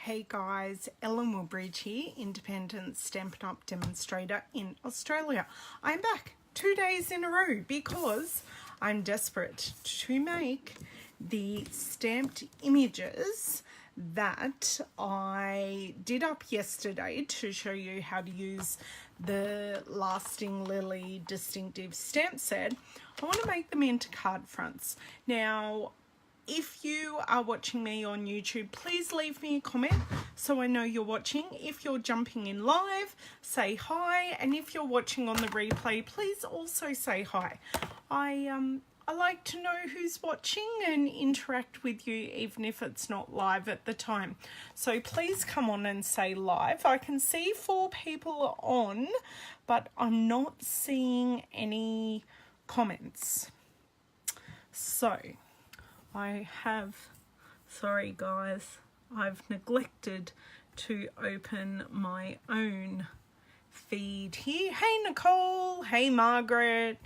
Hey guys, Ellen Woodbridge here, independent Stampin' Up demonstrator in Australia. I'm back 2 days in a row because I'm desperate to make the stamped images that I did up yesterday to show you how to use the Lasting Lily distinctive stamp set. I want to make them into card fronts. Now, if you are watching me on YouTube, please leave me a comment so I know you're watching. If you're jumping in live, say hi. And if you're watching on the replay, please also say hi. I like to know who's watching and interact with you even if it's not live at the time. So please come on and say live. I can see 4 people on, but I'm not seeing any comments. So I have, sorry guys, I've neglected to open my own feed here. Hey Nicole, hey Margaret,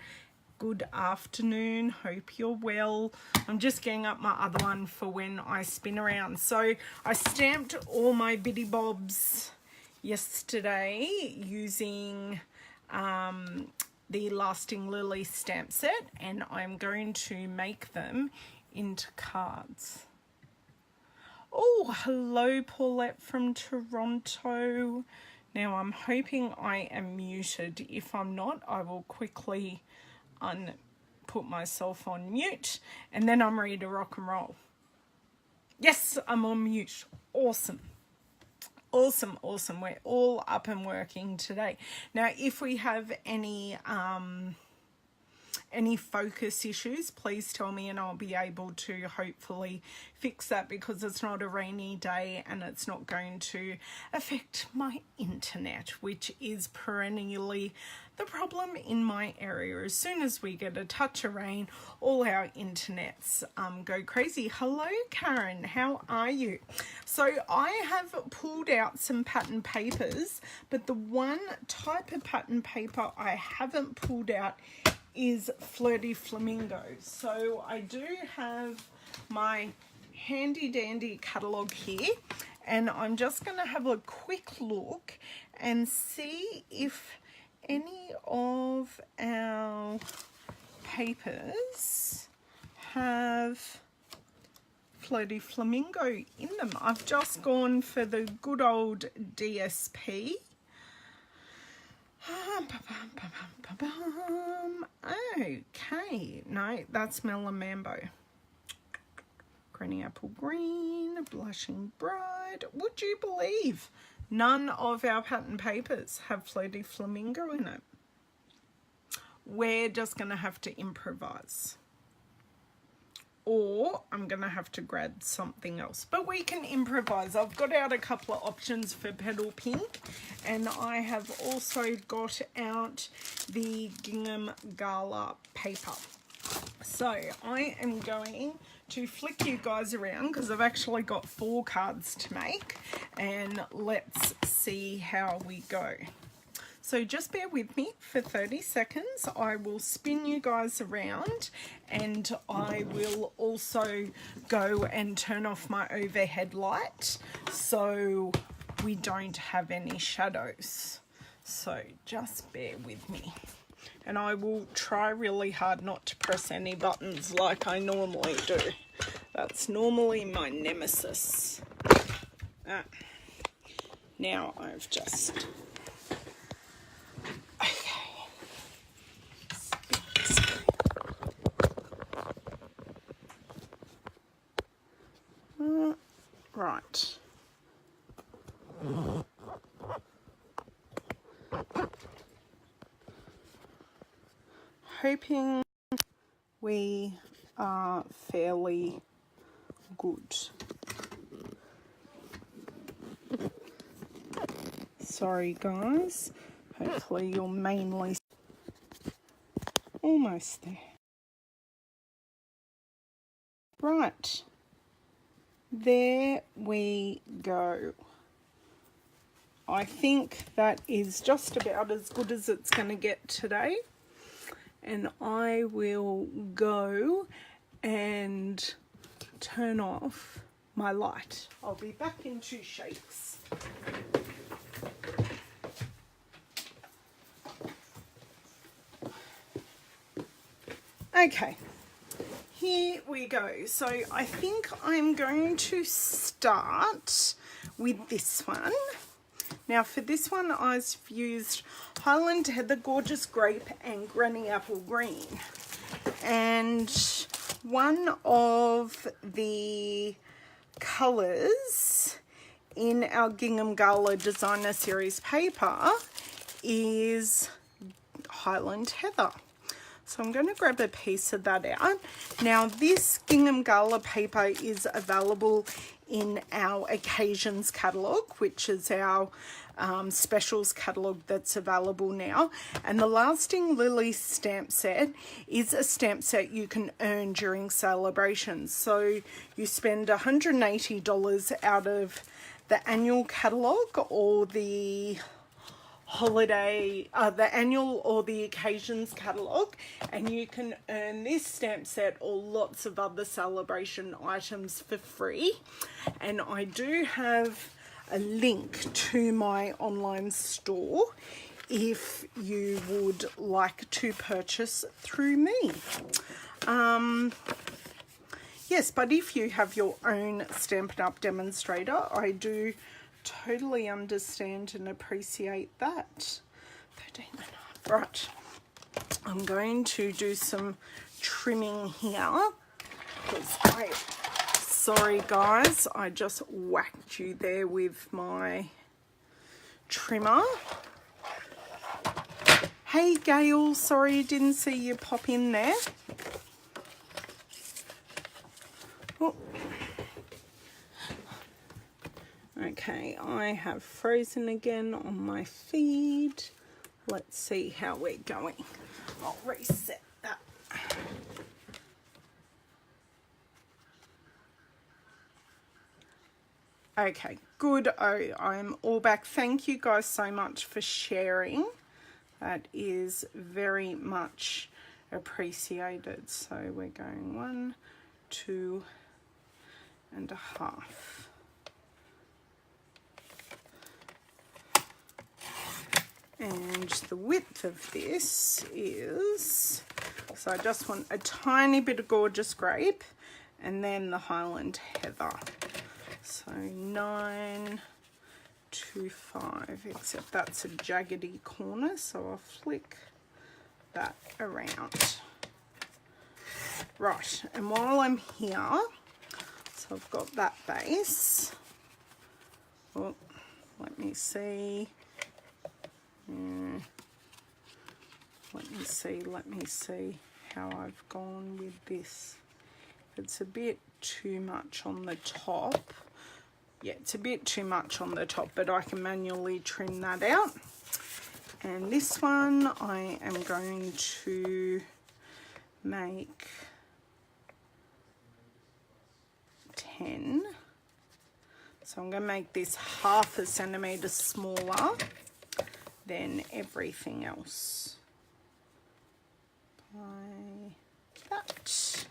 good afternoon, hope you're well. I'm just getting up my other one for when I spin around. So I stamped all my bitty bobs yesterday using the Lasting Lily stamp set, and I'm going to make them into cards. Oh, hello Paulette from Toronto. Now I'm hoping I am muted. If I'm not, I will quickly put myself on mute and then I'm ready to rock and roll. Yes, I'm on mute. Awesome. Awesome, awesome. We're all up and working today. Now, if we have any focus issues, please tell me and I'll be able to hopefully fix that, because it's not a rainy day and it's not going to affect my internet, which is perennially the problem in my area. As soon as we get a touch of rain, all our internets go crazy. Hello Karen, how are you? So I have pulled out some pattern papers, but the one type of pattern paper I haven't pulled out is Flirty Flamingo. So I do have my handy dandy catalogue here, and I'm just going to have a quick look and see if any of our papers have Flirty Flamingo in them. I've just gone for the good old DSP. Okay, no, that's Melon Mambo. Granny Apple Green, Blushing Bride. Would you believe none of our pattern papers have Flirty Flamingo in it? We're just going to have to improvise. Or I'm going to have to grab something else. But we can improvise. I've got out a couple of options for Petal Pink. And I have also got out the Gingham Gala paper. So I am going to flick you guys around because I've actually got 4 cards to make. And let's see how we go. So just bear with me for 30 seconds. I will spin you guys around and I will also go and turn off my overhead light so we don't have any shadows. So just bear with me. And I will try really hard not to press any buttons like I normally do. That's normally my nemesis. Now I've just... Right. Hoping we are fairly good. Sorry guys, hopefully you're mainly almost there. Right. There we go. I think that is just about as good as it's going to get today. And I will go and turn off my light. I'll be back in 2 shakes. Okay, here we go. So I think I'm going to start with this one. Now for this one I've used Highland Heather Gorgeous Grape and Granny Apple Green. And one of the colours in our Gingham Gala Designer Series paper is Highland Heather. So I'm going to grab a piece of that out. Now this Gingham Gala paper is available in our Occasions catalogue, which is our specials catalogue that's available now. And the Lasting Lily stamp set is a stamp set you can earn during celebrations. So you spend $180 out of the annual catalogue or the holiday, the annual or the occasions catalogue, and you can earn this stamp set or lots of other celebration items for free. And I do have a link to my online store if you would like to purchase through me. Yes, but if you have your own Stampin' Up demonstrator, I do totally understand and appreciate that. 13.5. Right, I'm going to do some trimming here because sorry guys, I just whacked you there with my trimmer. Hey Gail, sorry I didn't see you pop in there. Oh. Okay, I have frozen again on my feed. Let's see how we're going. I'll reset that. Okay, good. Oh, I'm all back. Thank you guys so much for sharing. That is very much appreciated. So we're going 1, 2.5. And the width of this is, so I just want a tiny bit of Gorgeous Grape and then the Highland Heather. So 9 to 5, except that's a jaggedy corner, so I'll flick that around. Right, and while I'm here, so I've got that base. Oh, let me see. Let me see how I've gone with this. It's a bit too much on the top. Yeah, it's a bit too much on the top, but I can manually trim that out. And this one I am going to make 10. So I'm going to make this 1/2 centimetre smaller than everything else. Like that.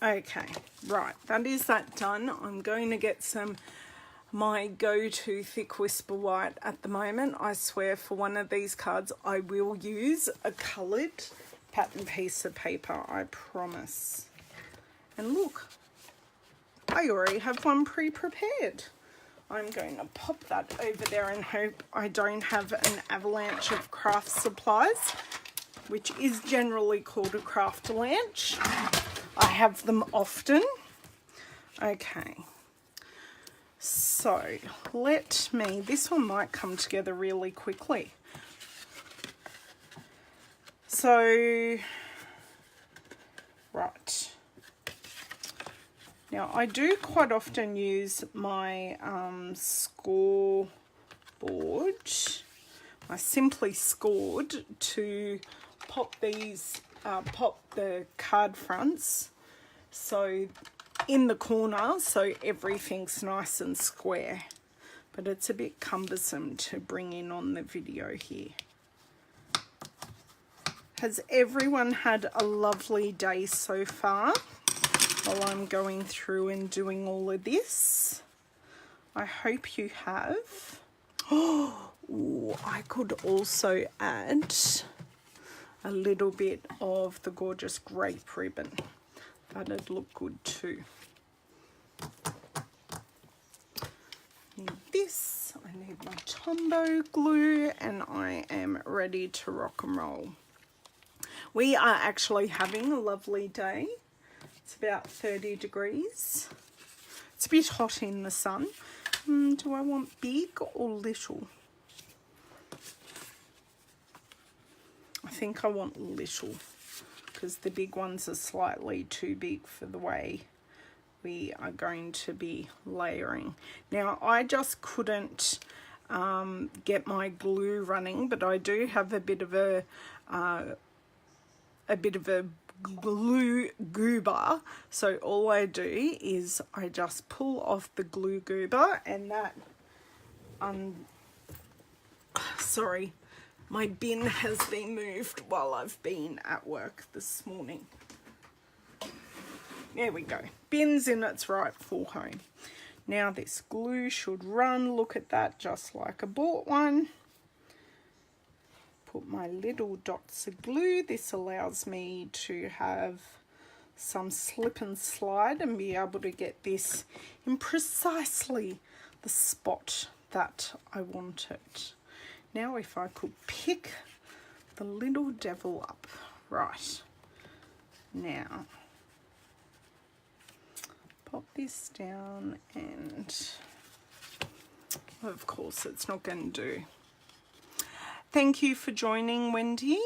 Okay, right, that is that done. I'm going to get some my go-to thick whisper white at the moment. I swear for one of these cards I will use a coloured pattern piece of paper, I promise. And look, I already have one pre-prepared. I'm going to pop that over there and hope I don't have an avalanche of craft supplies, which is generally called a craft avalanche. I have them often. Okay, so let me, this one might come together really quickly. So, right. Now I do quite often use my score board, my Simply Scored, to pop these, pop the card fronts so in the corner so everything's nice and square, but it's a bit cumbersome to bring in on the video here. Has everyone had a lovely day so far? while I'm going through and doing all of this. I hope you have. Oh, I could also add a little bit of the gorgeous grape ribbon. That'd look good too. Need this, I need my Tombow glue, and I am ready to rock and roll. We are actually having a lovely day. It's about 30 degrees. It's a bit hot in the sun. Do I want big or little? I think I want little, because the big ones are slightly too big for the way we are going to be layering. Now, I just couldn't get my glue running, but I do have a bit of a glue goober. So all I do is I just pull off the glue goober, and that sorry, my bin has been moved while I've been at work this morning. There we go. Bin's in its rightful home. Now this glue should run. Look at that, just like I bought one. Put my little dots of glue. This allows me to have some slip and slide and be able to get this in precisely the spot that I want it. Now if I could pick the little devil up. Right. Now, pop this down, and of course it's not going to do. Thank you for joining, Wendy.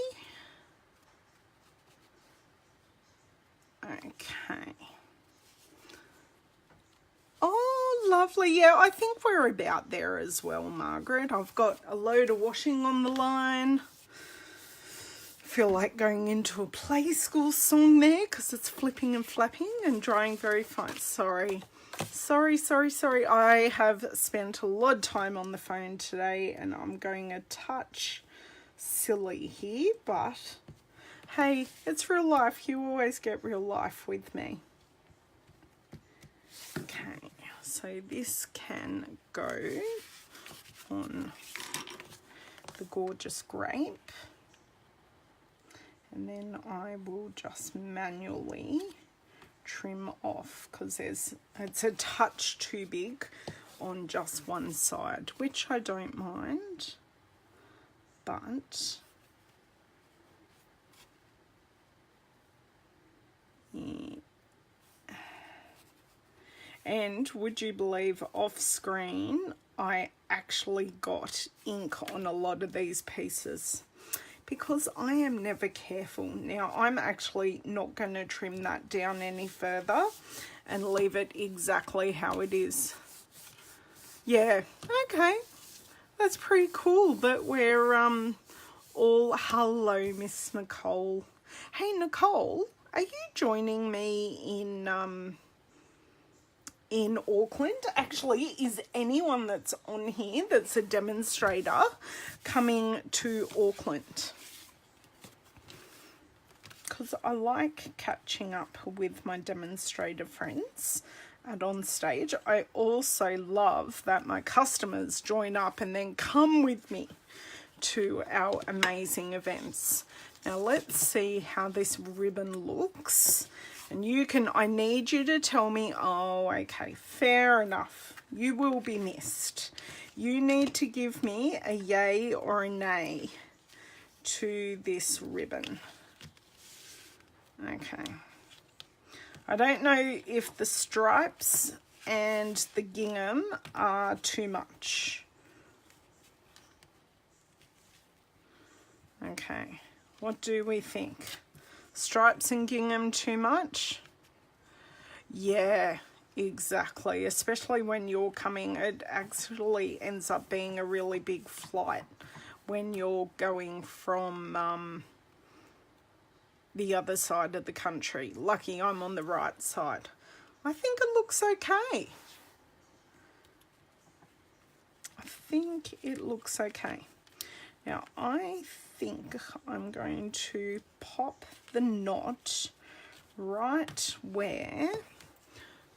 Okay. Oh, lovely. Yeah, I think we're about there as well, Margaret. I've got a load of washing on the line. I feel like going into a play school song there, because it's flipping and flapping and drying very fine. Sorry. I have spent a lot of time on the phone today, and I'm going a touch silly here, but hey, it's real life. You always get real life with me. Okay, so this can go on the gorgeous grape, and then I will just manually trim off, because it's a touch too big on just one side, which I don't mind, but yeah. And would you believe, off screen I actually got ink on a lot of these pieces, because I am never careful. Now I'm actually not going to trim that down any further and leave it exactly how it is. Yeah, okay, that's pretty cool that we're all, hello Miss Nicole. Hey Nicole, are you joining me in Auckland? Actually, is anyone that's on here that's a demonstrator coming to Auckland? Because I like catching up with my demonstrator friends at on stage. I also love that my customers join up and then come with me to our amazing events. Now let's see how this ribbon looks. And you can, I need you to tell me, oh, okay, fair enough. You will be missed. You need to give me a yay or a nay to this ribbon. Okay. I don't know if the stripes and the gingham are too much. Okay. What do we think? Stripes and gingham too much? Yeah, exactly. Especially when you're coming, it actually ends up being a really big flight when you're going from the other side of the country. Lucky I'm on the right side. I think it looks okay. I think it looks okay. Now I think I'm going to pop the knot right where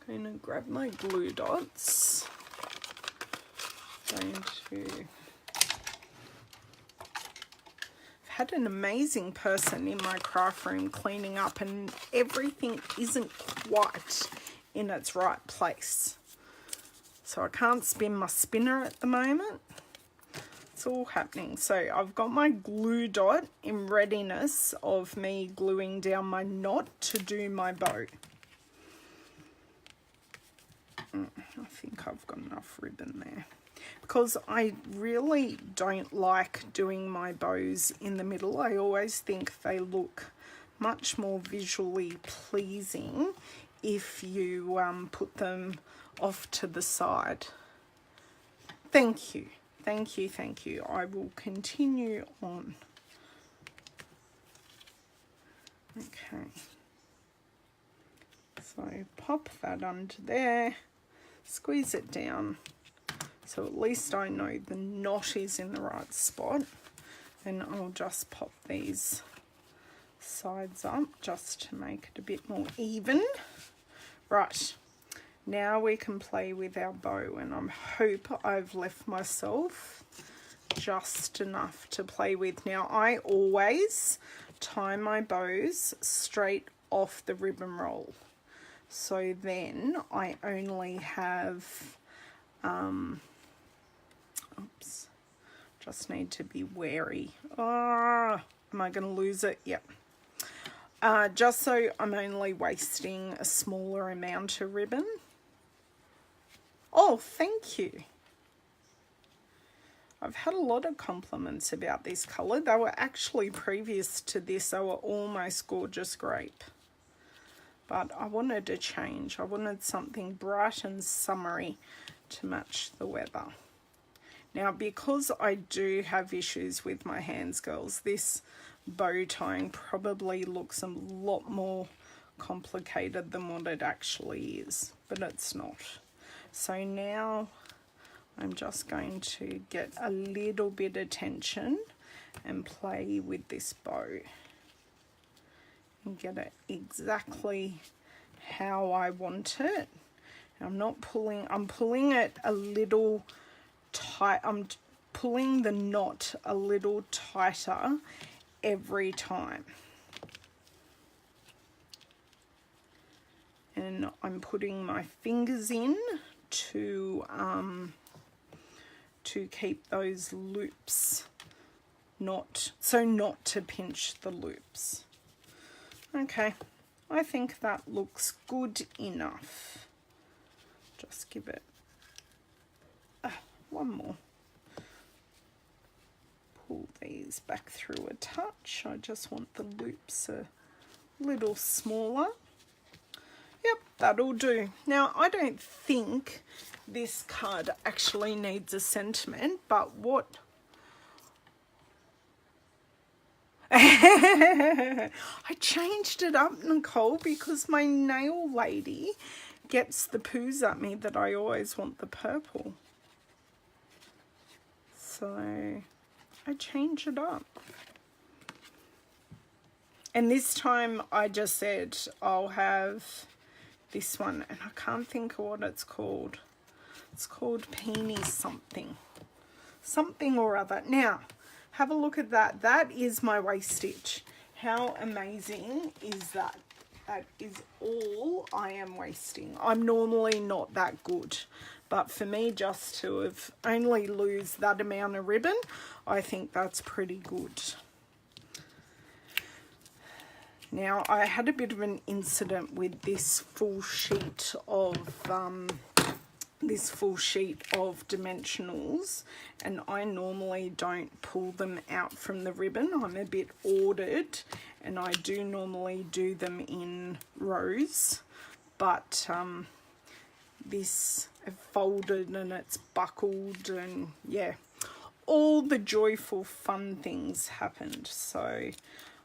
I'm going to grab my glue dots. I've had an amazing person in my craft room cleaning up, and everything isn't quite in its right place. So I can't spin my spinner at the moment. It's all happening. So I've got my glue dot in readiness of me gluing down my knot to do my bow. I think I've got enough ribbon there, because I really don't like doing my bows in the middle. I always think they look much more visually pleasing if you put them off to the side. Thank you, thank you, thank you. I will continue on. Okay, so pop that under there, squeeze it down, so at least I know the knot is in the right spot. Then I'll just pop these sides up just to make it a bit more even. Right, now we can play with our bow, and I hope I've left myself just enough to play with. Now, I always tie my bows straight off the ribbon roll, so then I only have oops, just need to be wary. Am I going to lose it? Yep. Just so I'm only wasting a smaller amount of ribbon. Oh, thank you. I've had a lot of compliments about this colour. They were actually previous to this. They were almost gorgeous grape. But I wanted to change. I wanted something bright and summery to match the weather. Now, because I do have issues with my hands, girls, this bow tying probably looks a lot more complicated than what it actually is, but it's not. So now I'm just going to get a little bit of tension and play with this bow and get it exactly how I want it. I'm not pulling, I'm pulling it a little tight. I'm pulling the knot a little tighter every time. And I'm putting my fingers in to keep those loops not to pinch the loops. Okay, I think that looks good enough. Just give it one more. Pull these back through a touch. I just want the loops a little smaller. Yep, that'll do. Now, I don't think this card actually needs a sentiment, but what... I changed it up, Nicole, because my nail lady gets the poos at me that I always want the purple. So I change it up. And this time I just said I'll have this one, and I can't think of what it's called. It's called Peony something. Something or other. Now, have a look at that. That is my waist stitch. How amazing is that? That is all I am wasting. I'm normally not that good, but for me just to have only lose that amount of ribbon, I think that's pretty good. Now, I had a bit of an incident with this full sheet of dimensionals, and I normally don't pull them out from the ribbon. I'm a bit ordered, and I do normally do them in rows, but this folded and it's buckled, and yeah, all the joyful fun things happened. So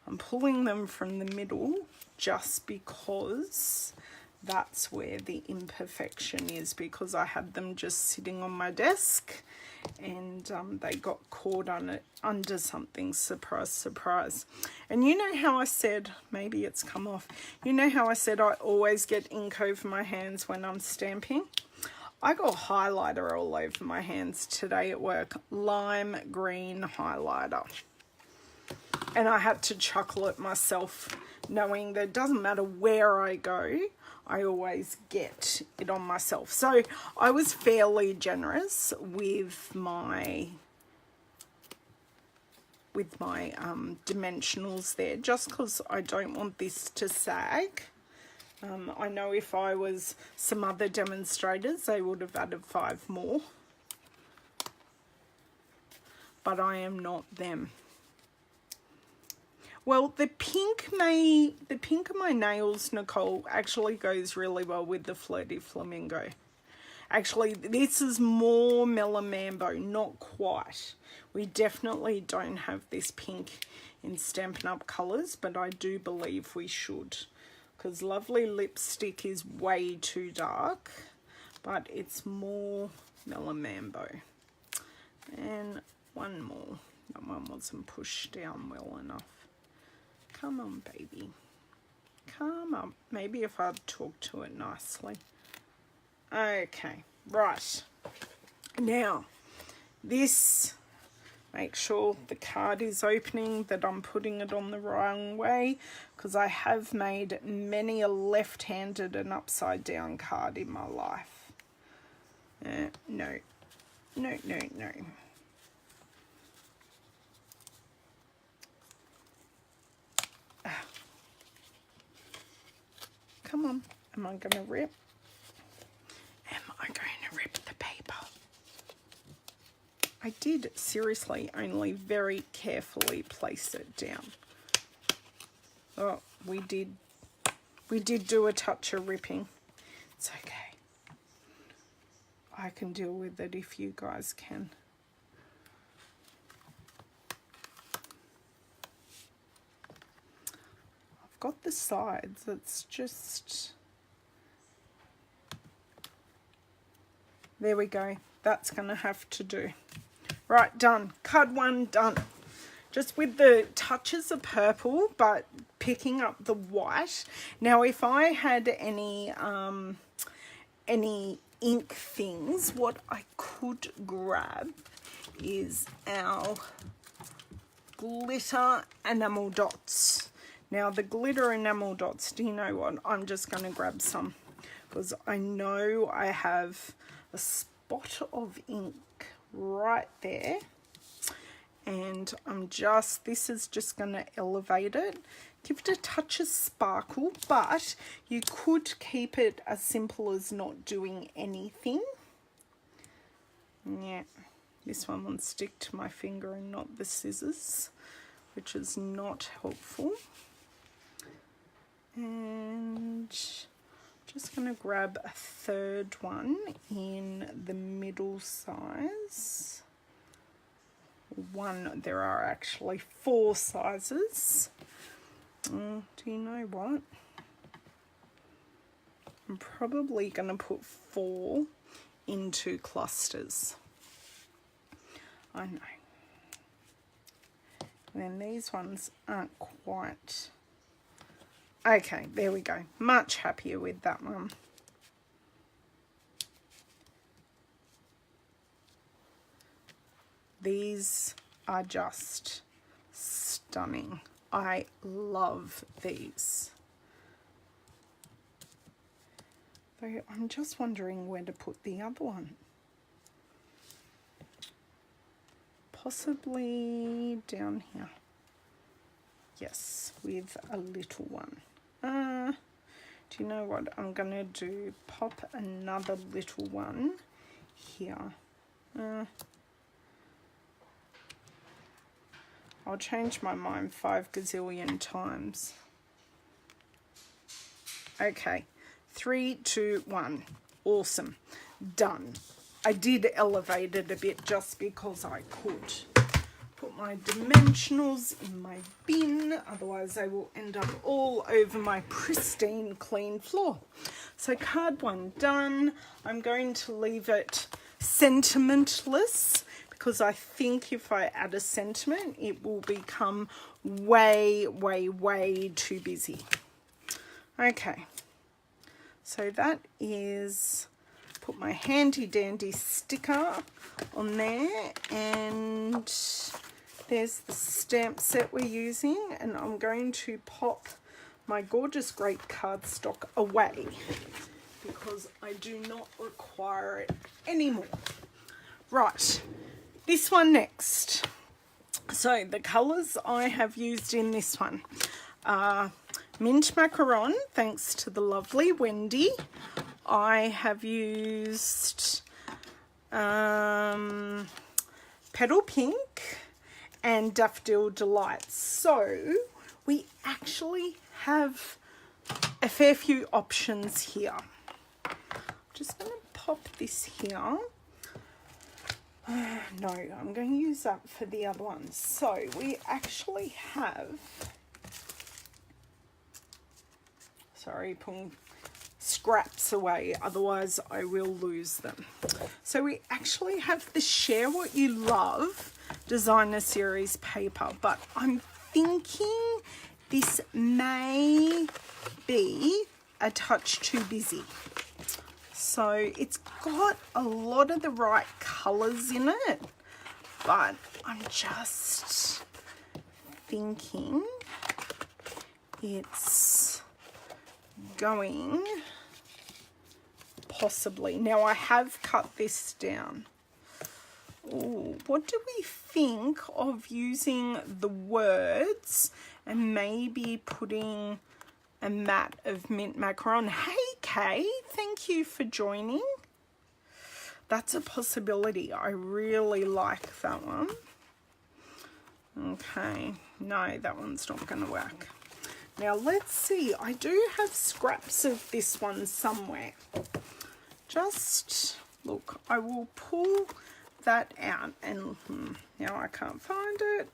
I'm pulling them from the middle just because that's where the imperfection is, because I had them just sitting on my desk and they got caught on it under something. Surprise, surprise. And you know how I said, maybe it's come off, you know how I said I always get ink over my hands when I'm stamping? I got highlighter all over my hands today at work, lime green highlighter. And I had to chuckle at myself, knowing that it doesn't matter where I go, I always get it on myself. So I was fairly generous with my dimensionals there, just because I don't want this to sag. I know if I was some other demonstrators, they would have added 5 more, but I am not them. Well, the pink of my nails, Nicole, actually goes really well with the Flirty Flamingo. Actually, this is more Melamambo, not quite. We definitely don't have this pink in Stampin' Up colours, but I do believe we should, because Lovely Lipstick is way too dark, but it's more Melamambo. And one more. That one wasn't pushed down well enough. Come on, baby. Come on. Maybe if I'd talk to it nicely. Okay, right. Now, this, make sure the card is opening, that I'm putting it on the wrong way, because I have made many a left-handed and upside-down card in my life. No. No, no, no. Come on. Am I going to rip? Am I going to rip the paper? I did seriously only very carefully place it down. Oh, we did do a touch of ripping. It's okay. I can deal with it if you guys can. I've got the sides, it's just... There we go. That's going to have to do. Right, done. Card 1 done. Just with the touches of purple, but picking up the white. Now, if I had any ink things, what I could grab is our glitter enamel dots. Now, the glitter enamel dots, do you know what? I'm just going to grab some, because I know I have a spot of ink right there, and this is just going to elevate it, give it a touch of sparkle, but you could keep it as simple as not doing anything. Yeah, this one will stick to my finger and not the scissors, which is not helpful. And just going to grab a third one in the middle size. There are actually 4 sizes. Do you know what? I'm probably going to put 4 into clusters. I know. And then these ones aren't quite... Okay, there we go. Much happier with that one. These are just stunning. I love these. Though I'm just wondering where to put the other one. Possibly down here. Yes, with a little one. Do you know what I'm going to do? Pop another little one here. I'll change my mind 5 gazillion times. Okay, 3, 2, 1. Awesome. Done. I did elevate it a bit just because I could. Put my dimensionals in my bin, otherwise they will end up all over my pristine clean floor. So card 1 done. I'm going to leave it sentimentless because I think if I add a sentiment, it will become way, way, way too busy. Okay, so that is, put my handy dandy sticker on there, and there's the stamp set we're using, and I'm going to pop my gorgeous great cardstock away because I do not require it anymore. Right, this one next. So the colours I have used in this one are mint macaron, thanks to the lovely Wendy. I have used petal pink and daffodil delight. So we actually have a fair few options here. I'm just going to pop this here. No, I'm going to use that for the other ones. So we actually have, sorry, pulling scraps away, otherwise I will lose them. So we actually have the Share What You Love designer series paper, but I'm thinking this may be a touch too busy. So it's got a lot of the right colours in it, but I'm just thinking it's going possibly. Now I have cut this down. Ooh, what do we think of using the words and maybe putting a mat of mint macaron? Hey Kay, thank you for joining. That's a possibility. I really like that one. Okay, no, that one's not going to work. Now let's see, I do have scraps of this one somewhere. Just look, I will pull that out, and now I can't find it.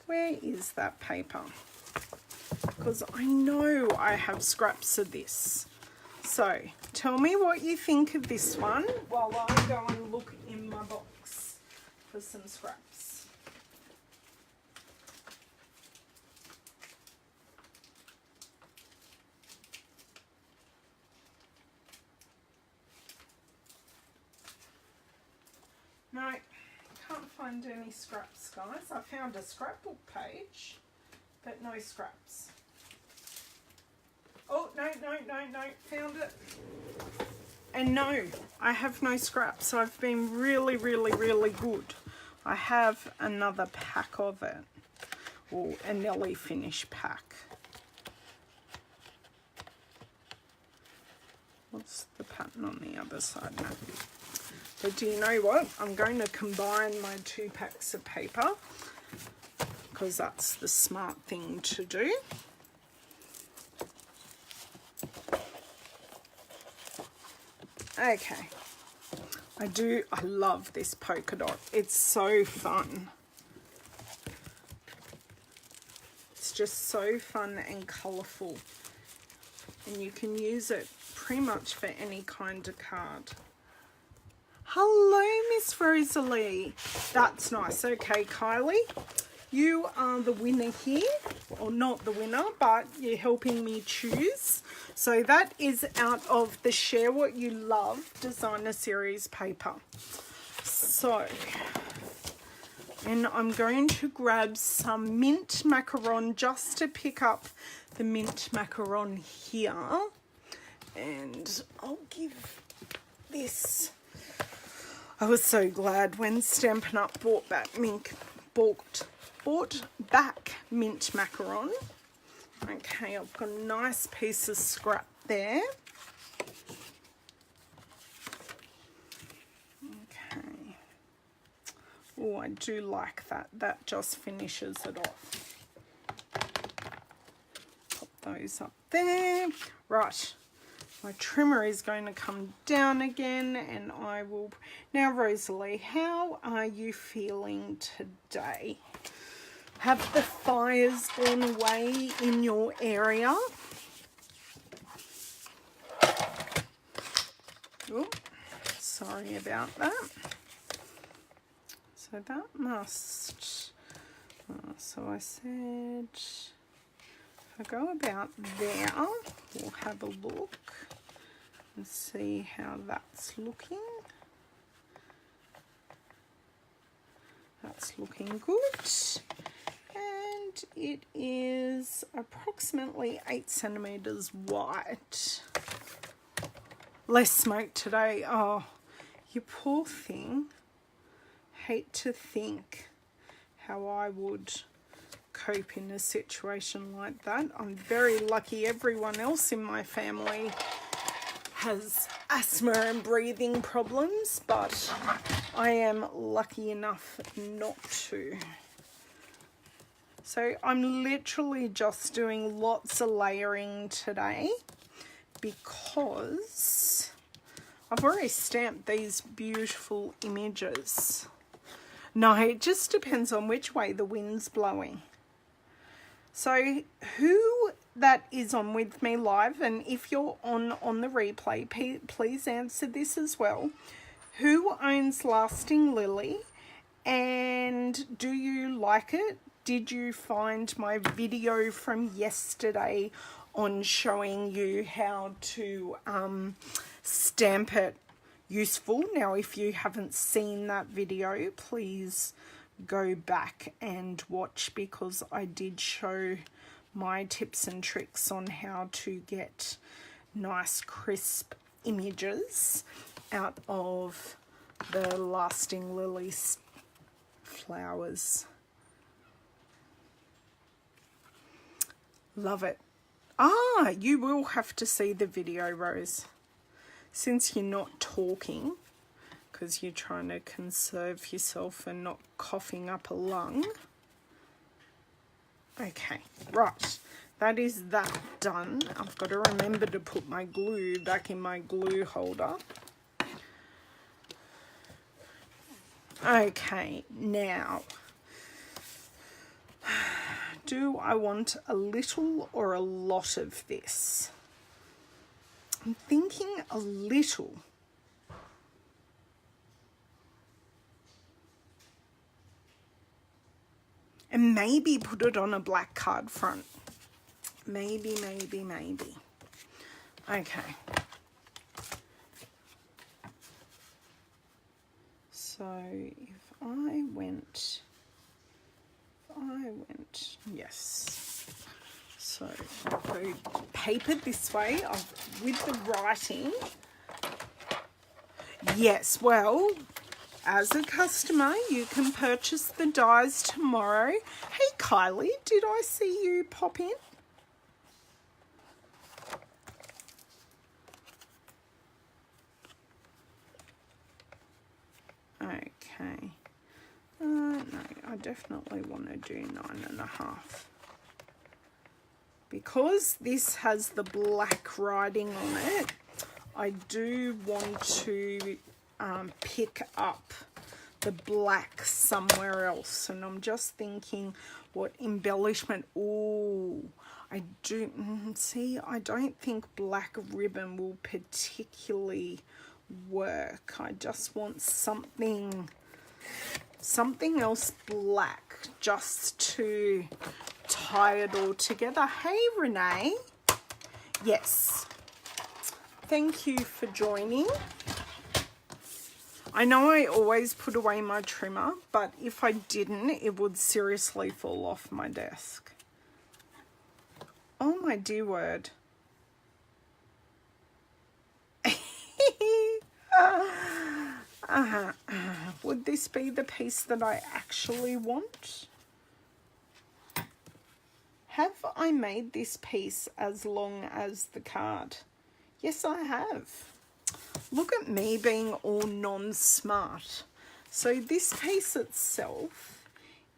Where is that paper? Because I know I have scraps of this. So tell me what you think of this one while I go and look in my box for some scraps. No, can't find any scraps, guys. I found a scrapbook page, but no scraps. Oh, no, found it. And no, I have no scraps. I've been really, really, really good. I have another pack of it, or a Nelly finish pack. What's the pattern on the other side now? But do you know what? I'm going to combine my 2 packs of paper because that's the smart thing to do. Okay, I love this polka dot. It's so fun. It's just so fun and colourful. And you can use it pretty much for any kind of card. Hello, Miss Rosalie. That's nice. Okay, Kylie, you are the winner here. Or not the winner, but you're helping me choose. So that is out of the Share What You Love designer series paper. So, and I'm going to grab some mint macaron just to pick up the mint macaron here. And I'll give this. I was so glad when Stampin' Up bought back mint macaron. Okay, I've got a nice piece of scrap there. Okay. Oh, I do like that. That just finishes it off. Pop those up there. Right. My trimmer is going to come down again, and I will... Now, Rosalie, how are you feeling today? Have the fires gone away in your area? Oh, sorry about that. So that must, so I said, if I go about there, we'll have a look and see how that's looking. That's looking good. And it is approximately 8 centimeters wide. Less smoke today. Oh, you poor thing. Hate to think how I would cope in a situation like that. I'm very lucky everyone else in my family has asthma and breathing problems, but I am lucky enough not to. So I'm literally just doing lots of layering today because I've already stamped these beautiful images. No, it just depends on which way the wind's blowing. So who that is on with me live, and if you're on the replay, please answer this as well. Who owns Lasting Lily, and do you like it? Did you find my video from yesterday on showing you how to stamp it useful? Now, if you haven't seen that video, please go back and watch, because I did show my tips and tricks on how to get nice crisp images out of the Lasting Lily flowers. Love it. Ah, you will have to see the video, Rose, since you're not talking, because you're trying to conserve yourself and not coughing up a lung. Okay, right, that is that done. I've got to remember to put my glue back in my glue holder. Okay, now, do I want a little or a lot of this? I'm thinking a little. And maybe put it on a black card front. Maybe. Okay. So if I went, yes. So I'll go paper this way with the writing. Yes, well, as a customer, you can purchase the dies tomorrow. Hey, Kylie, did I see you pop in? Okay. No, I definitely want to do 9.5. Because this has the black writing on it, I do want to pick up the black somewhere else, and I'm just thinking what embellishment. Oh, I do see, I don't think black ribbon will particularly work. I just want something else black just to tie it all together. Hey, Renee. Yes, thank you for joining. I know I always put away my trimmer, but if I didn't, it would seriously fall off my desk. Oh my dear word. Would this be the piece that I actually want? Have I made this piece as long as the card? Yes, I have. Look at me being all non-smart. So this piece itself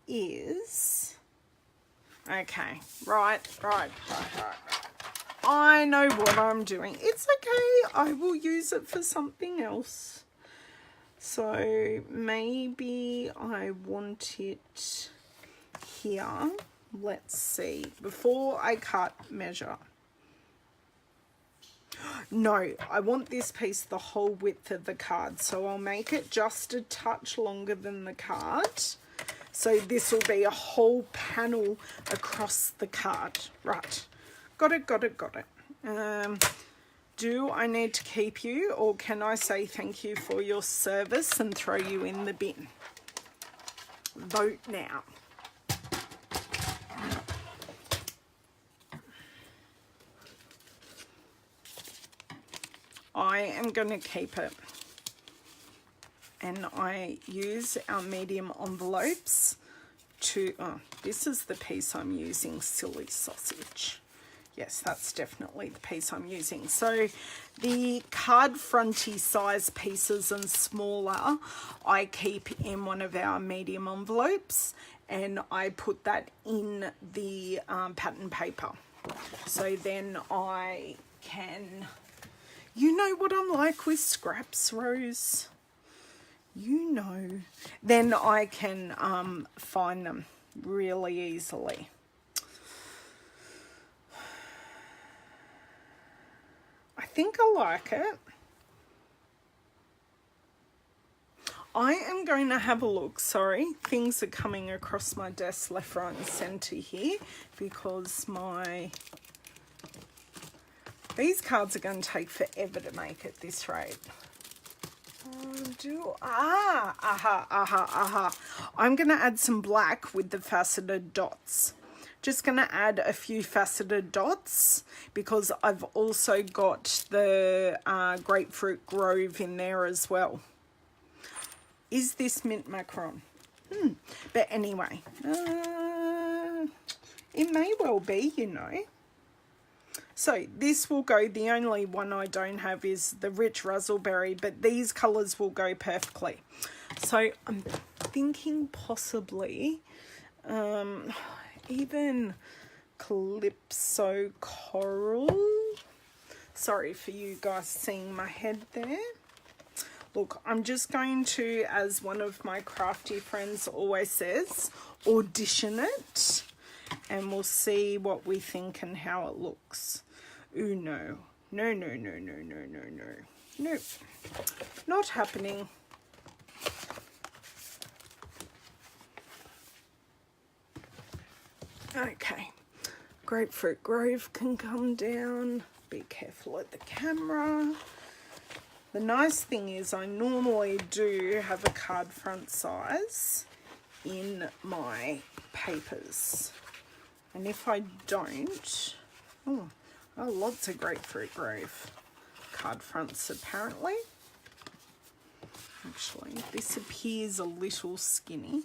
is... Okay, right. I know what I'm doing. It's okay. I will use it for something else. So maybe I want it here. Let's see. Before I cut, measure. No, I want this piece the whole width of the card, so I'll make it just a touch longer than the card. So this will be a whole panel across the card. Right, got it, got it, got it. Do I need to keep you, or can I say thank you for your service and throw you in the bin? Vote now. I am going to keep it, and I use our medium envelopes to, this is the piece I'm using, silly sausage. Yes, that's definitely the piece I'm using. So the card fronty size pieces and smaller, I keep in one of our medium envelopes, and I put that in the pattern paper. So then I can... You know what I'm like with scraps, Rose? You know. Then I can find them really easily. I think I like it. I am going to have a look. Sorry, things are coming across my desk left, right and centre here because these cards are going to take forever to make at this rate. I'm going to add some black with the faceted dots. Just going to add a few faceted dots because I've also got the Grapefruit Grove in there as well. Is this mint macaron? But anyway, it may well be, you know. So this will go, the only one I don't have is the rich raspberry, but these colours will go perfectly. So I'm thinking possibly even Calypso Coral. Sorry for you guys seeing my head there. Look, I'm just going to, as one of my crafty friends always says, audition it, and we'll see what we think and how it looks. Ooh, no. No, no, no, no, no, no, no. Nope. Not happening. Okay. Grapefruit Grove can come down. Be careful at the camera. The nice thing is I normally do have a card front size in my papers. And if I don't... Oh, lots of Grapefruit Grove card fronts apparently. Actually, this appears a little skinny.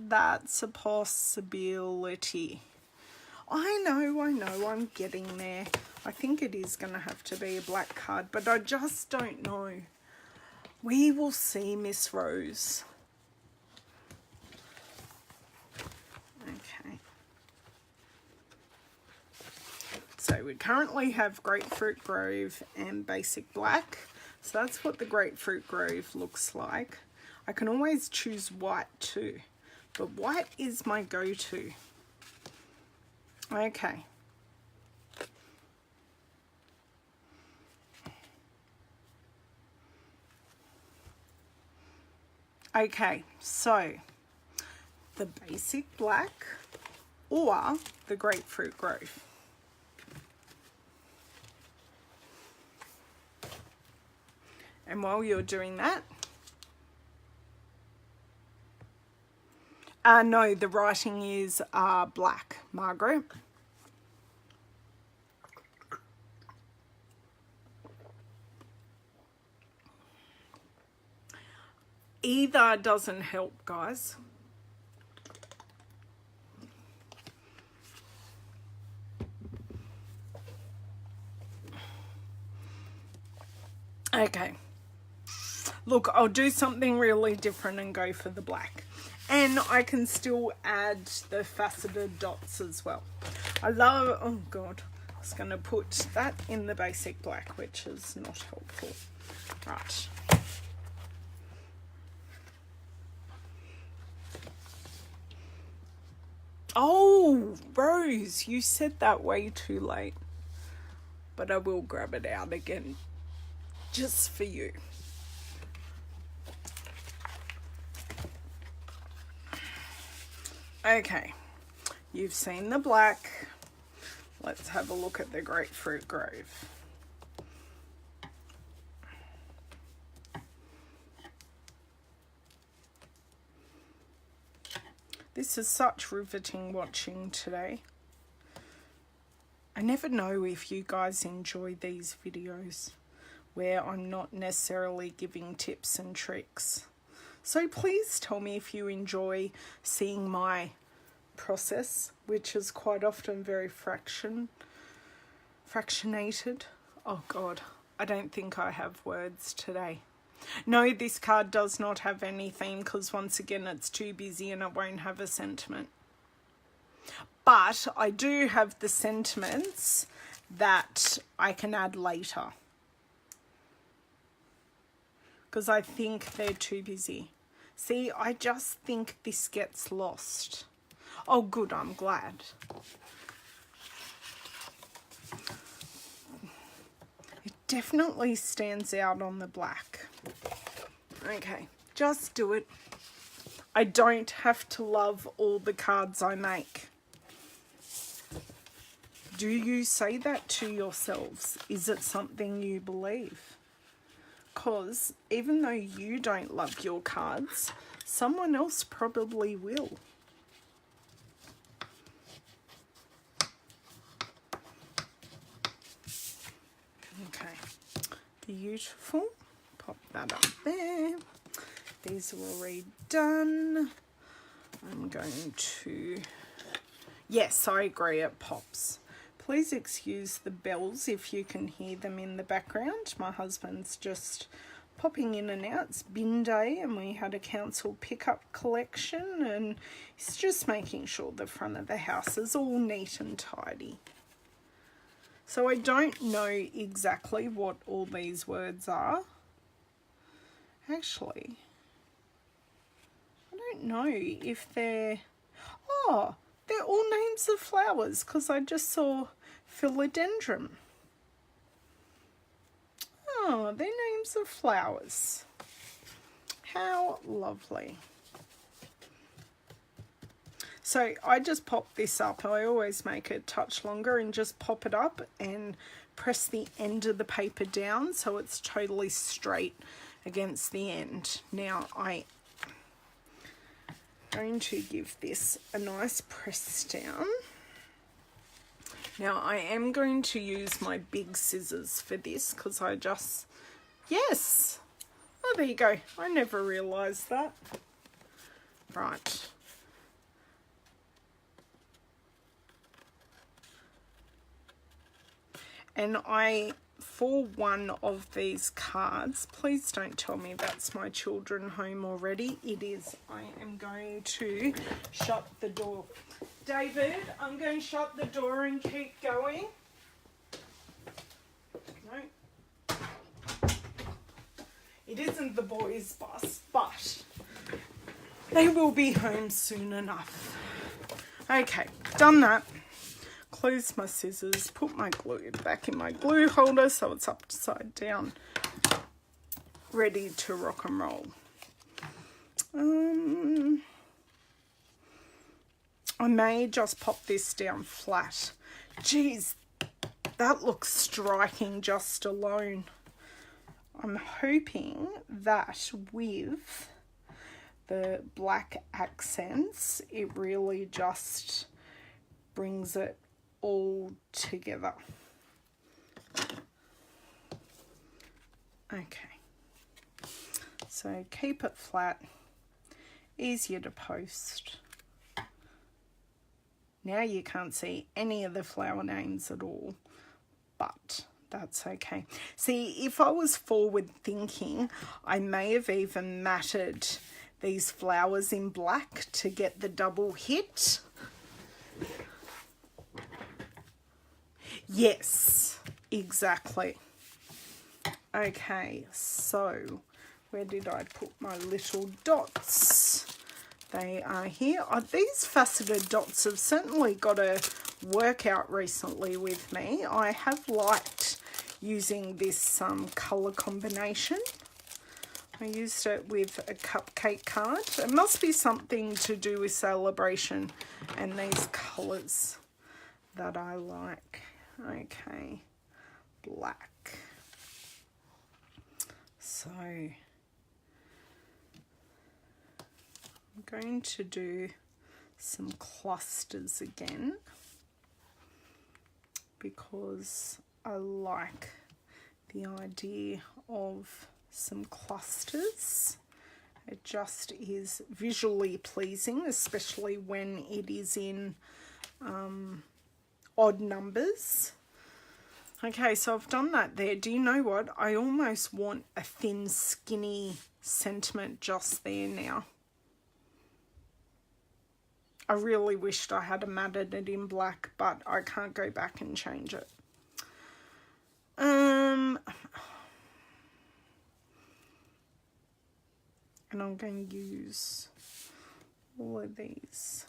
That's a possibility. I know, I'm getting there. I think it is going to have to be a black card, but I just don't know. We will see, Miss Rose. Okay. So we currently have Grapefruit Grove and Basic Black. So that's what the Grapefruit Grove looks like. I can always choose white too, but white is my go-to. Okay. Okay, so the Basic Black or the Grapefruit Grove. And while you're doing that, no, the writing is black, Margaret. Either doesn't help, guys. Okay. Look, I'll do something really different and go for the black. And I can still add the faceted dots as well. I love, oh God, I was going to put that in the Basic Black, which is not helpful. Right. Oh, Rose, you said that way too late. but I will grab it out again just for you. Okay, you've seen the black. Let's have a look at the Grapefruit Grove. This is such riveting watching today. I never know if you guys enjoy these videos where I'm not necessarily giving tips and tricks. So please tell me if you enjoy seeing my process, which is quite often very fractionated. Oh God, I don't think I have words today. No, this card does not have any theme because once again it's too busy and it won't have a sentiment. But I do have the sentiments that I can add later because I think they're too busy. See, I just think this gets lost. Oh good, I'm glad. It definitely stands out on the black. Okay, just do it. I don't have to love all the cards I make. Do you say that to yourselves? Is it something you believe? Because even though you don't love your cards, someone else probably will. Okay, beautiful. Pop that up there. These are already done. I'm going to... Yes, I agree, it pops. Please excuse the bells if you can hear them in the background. My husband's just popping in and out. It's bin day and we had a council pickup collection and he's just making sure the front of the house is all neat and tidy. So I don't know exactly what all these words are. Actually, I don't know if they're... Oh, they're all names of flowers because I just saw philodendron. Oh, they're names of flowers. How lovely. So I just pop this up. I always make it a touch longer and just pop it up and press the end of the paper down so it's totally straight against the end. Now I'm going to give this a nice press down. Now I am going to use my big scissors for this because I just... Yes! Oh, there you go. I never realised that. Right. And for one of these cards, please don't tell me that's my children home already. It is. I am going to shut the door. David, I'm going to shut the door and keep going. No. It isn't the boys' bus, but they will be home soon enough. Okay, done that. Close my scissors, put my glue back in my glue holder so it's upside down, ready to rock and roll. I may just pop this down flat. Geez, that looks striking just alone. I'm hoping that with the black accents, it really just brings it all together. Okay, so keep it flat, easier to post. Now you can't see any of the flower names at all, but that's okay. See, if I was forward thinking, I may have even matted these flowers in black to get the double hit. Yes, exactly. Okay, so where did I put my little dots? They are here. Oh, these faceted dots have certainly got a workout recently with me. I have liked using this colour combination. I used it with a cupcake card. It must be something to do with celebration and these colours that I like. Okay, black. So I'm going to do some clusters again because I like the idea of some clusters. It just is visually pleasing, especially when it is in odd numbers. Okay, so I've done that there. Do you know what? I almost want a thin, skinny sentiment just there now. I really wished I had matted it in black, but I can't go back and change it. And I'm going to use all of these.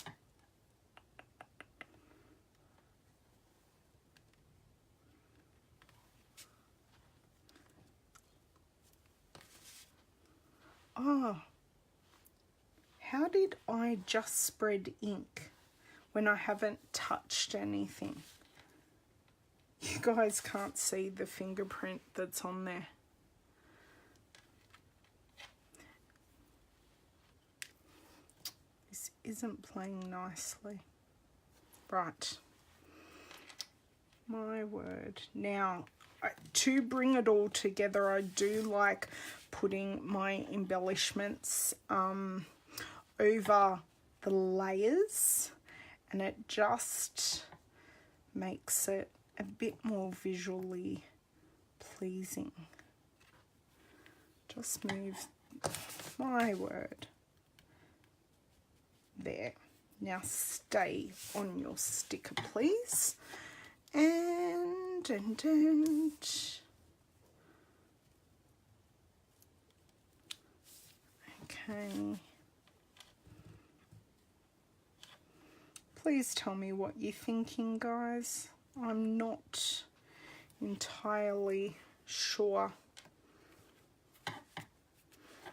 Oh, how did I just spread ink when I haven't touched anything? You guys can't see the fingerprint that's on there. This isn't playing nicely. Right. My word. Now, to bring it all together, I do like putting my embellishments over the layers, and it just makes it a bit more visually pleasing. Just move, my word. There. Now stay on your sticker, please. And okay. Please tell me what you're thinking, guys. I'm not entirely sure.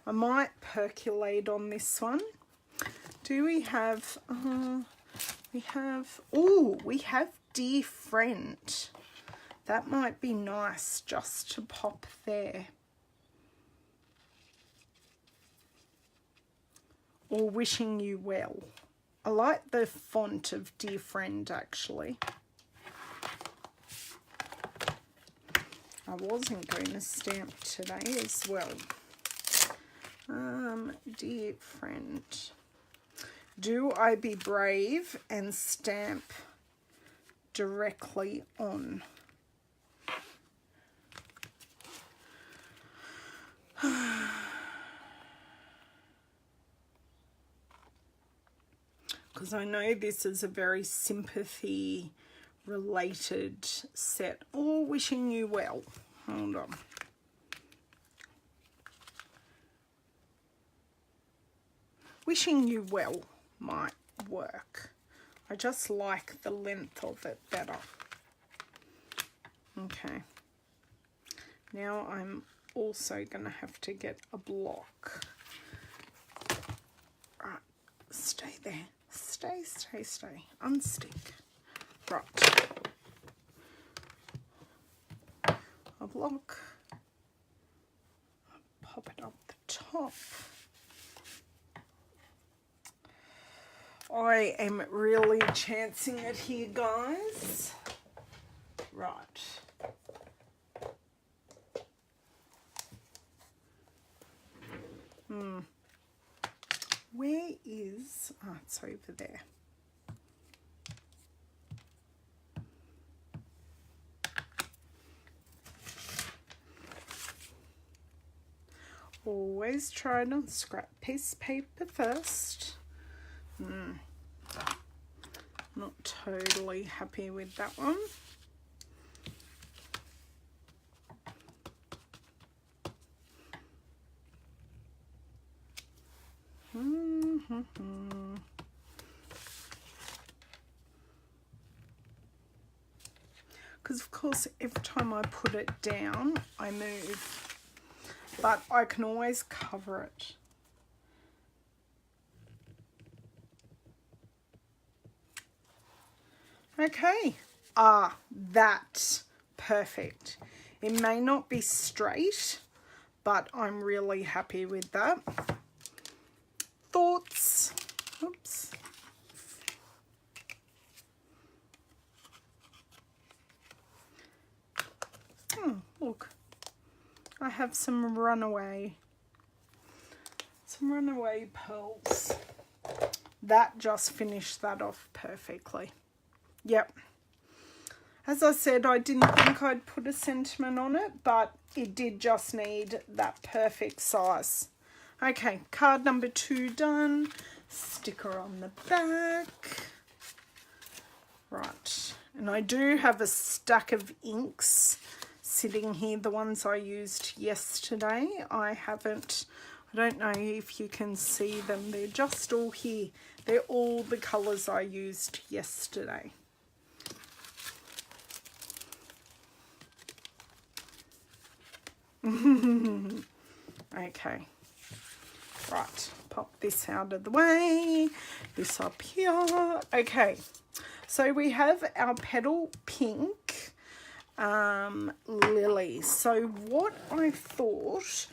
I might percolate on this one. Do we have, we have Dear Friend. That might be nice just to pop there. Or Wishing You Well. I like the font of Dear Friend, actually. I wasn't going to stamp today as well. Dear Friend. Do I Be Brave and stamp directly on? Because I know this is a very sympathy related set. Or Wishing You Well. Hold on. Wishing You Well might work. I just like the length of it better. Okay. Now I'm also going to have to get a block. Right. Stay there. Stay. Unstick. Right. A block. Pop it up the top. I am really chancing it here, guys. Right. Where is... Oh, it's over there. Always try it on scrap piece of paper first. Not totally happy with that one. because of course every time I put it down I move, but I can always cover it. Okay, that's perfect. It may not be straight, but I'm really happy with that. Thoughts? Oops. Oh, look. I have some runaway pearls. That just finished that off perfectly. Yep. As I said, I didn't think I'd put a sentiment on it, but it did just need that perfect size. Okay, card number 2 done. Sticker on the back. Right, and I do have a stack of inks sitting here, the ones I used yesterday. I don't know if you can see them. They're just all here. They're all the colours I used yesterday. Okay, right, pop this out of the way, this up here. Okay, so we have our petal pink lily. So what I thought,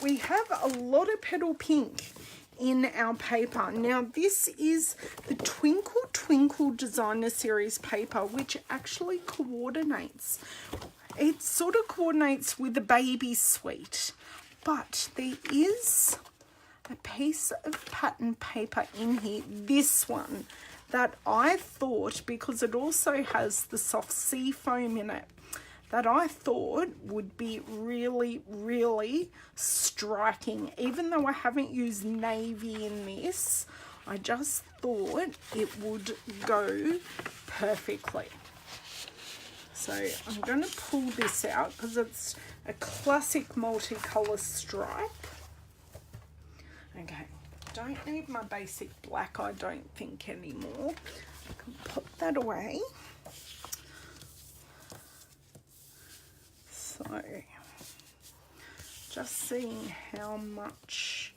we have a lot of petal pink in our paper. Now this is the Twinkle Twinkle Designer Series paper, which actually coordinates. It sort of coordinates with the baby suite, but there is a piece of pattern paper in here, this one, that I thought, because it also has the soft sea foam in it, that I thought would be really, really striking. Even though I haven't used navy in this, I just thought it would go perfectly. So I'm going to pull this out because it's a classic multicolour stripe. Okay, don't need my basic black, I don't think, anymore. I can put that away. So, just seeing how much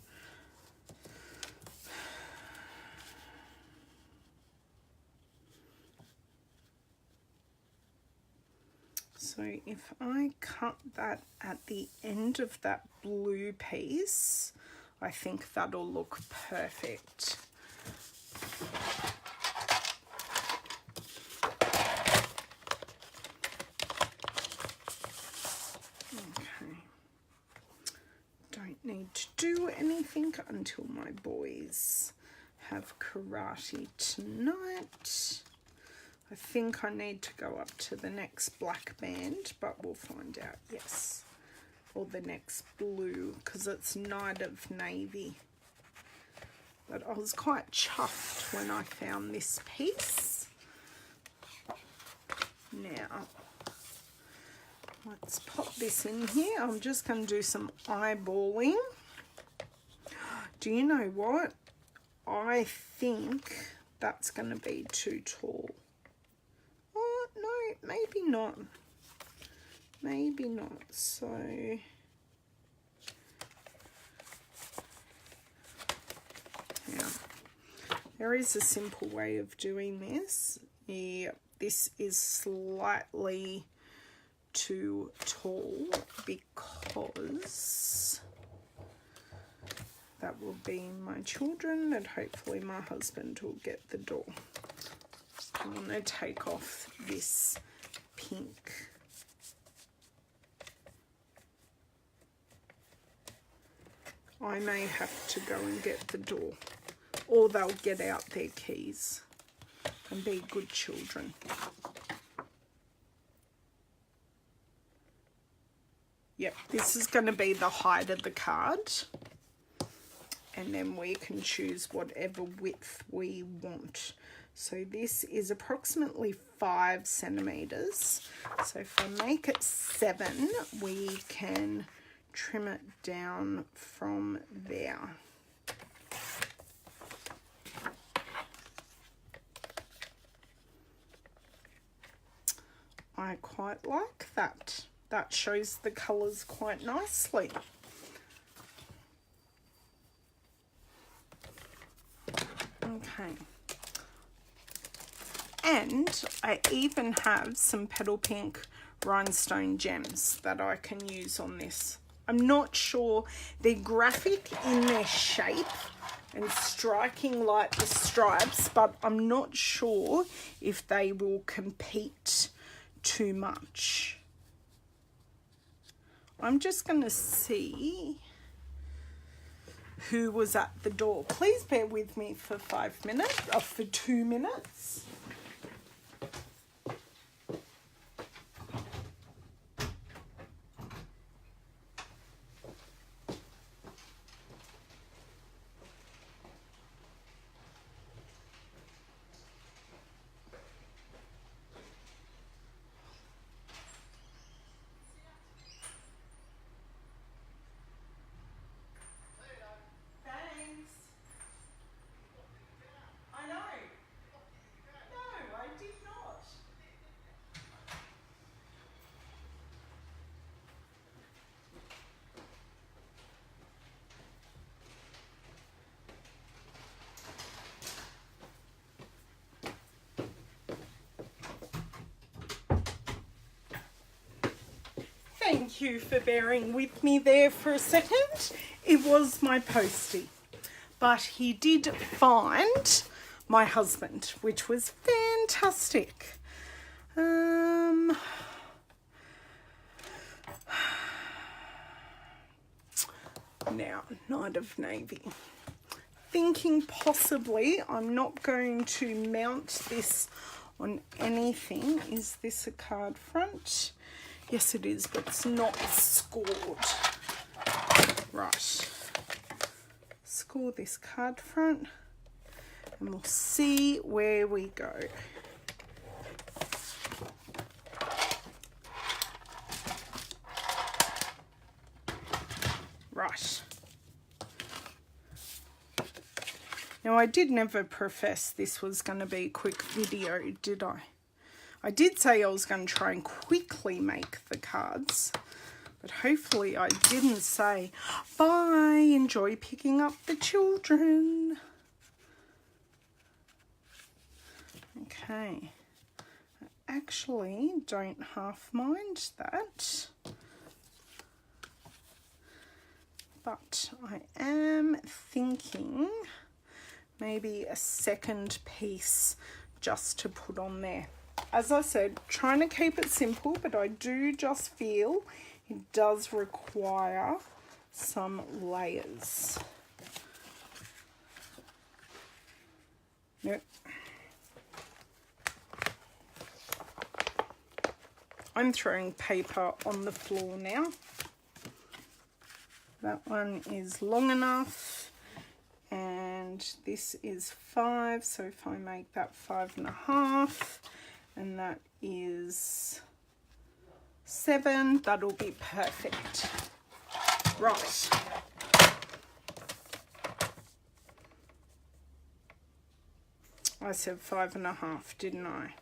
so if I cut that at the end of that blue piece, I think that'll look perfect. Okay. Don't need to do anything until my boys have karate tonight. I think I need to go up to the next black band, but we'll find out, yes. Or the next blue, because it's Night of Navy. But I was quite chuffed when I found this piece. Now, let's pop this in here. I'm just going to do some eyeballing. Do you know what? I think that's going to be too tall. Oh, no, maybe not. Maybe not. So, yeah. There is a simple way of doing this. Yeah, this is slightly too tall because that will be my children and hopefully my husband will get the door. I'm going to take off this pink. I may have to go and get the door, or they'll get out their keys and be good children. Yep, this is going to be the height of the card, and then we can choose whatever width we want. So this is approximately 5 centimeters. So if I make it 7, we can trim it down from there. I quite like that. That shows the colours quite nicely. Okay. And I even have some Petal Pink rhinestone gems that I can use on this. I'm not sure, they're graphic in their shape and striking like the stripes, but I'm not sure if they will compete too much. I'm just going to see who was at the door. Please bear with me for 5 minutes, or for 2 minutes. Thank you for bearing with me there for a second. It was my postie, but he did find my husband, which was fantastic. Now, Night of Navy. Thinking possibly I'm not going to mount this on anything. Is this a card front? Yes, it is, but it's not scored. Right. Score this card front and we'll see where we go. Right. Now, I did never profess this was going to be a quick video, did I? I did say I was going to try and quickly make the cards, but hopefully I didn't say, bye, enjoy picking up the children. Okay. I actually don't half mind that, but I am thinking maybe a second piece just to put on there. As I said, trying to keep it simple, but I do just feel it does require some layers. Nope. I'm throwing paper on the floor now. That one is long enough, and this is 5, so if I make that 5.5, and that is 7, that'll be perfect. Right. I said 5.5, didn't I?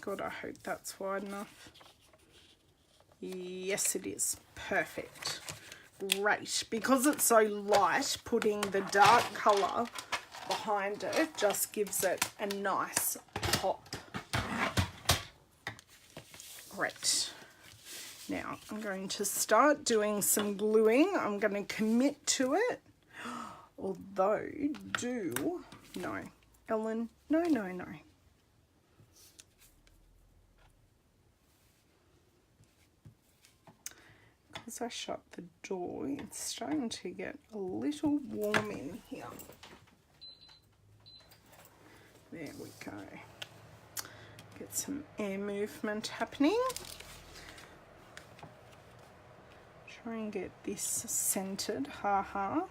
God, I hope that's wide enough. Yes, it is. Perfect. Great. Because it's so light, putting the dark colour behind it just gives it a nice pop. Great. Now I'm going to start doing some gluing. I'm going to commit to it. Although, no, Ellen, no. Because I shut the door, it's starting to get a little warm in here. There we go. Get some air movement happening. Try and get this centered, ha.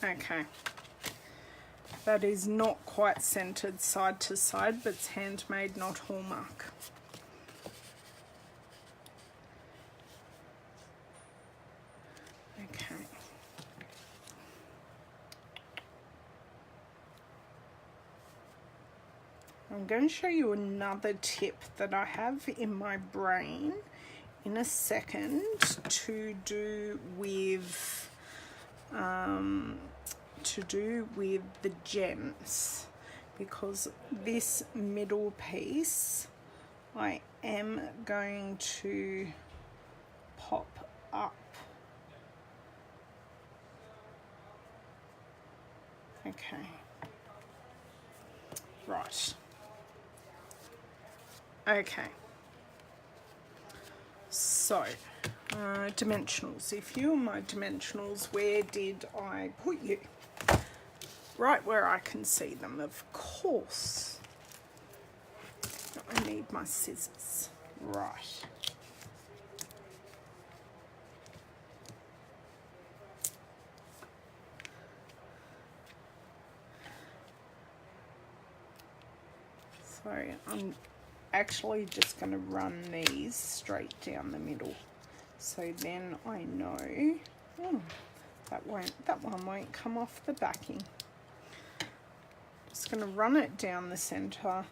Okay. that is not quite centered side to side, but it's handmade, not Hallmark. Okay. I'm going to show you another tip that I have in my brain in a second to do with the gems, because this middle piece I am going to pop up. Okay, right. Okay, so dimensionals. If you were my dimensionals, where did I put you? Right where I can see them, of course. I need my scissors. Right. So I'm actually just going to run these straight down the middle, so then I know that one won't come off the backing. Just going to run it down the center,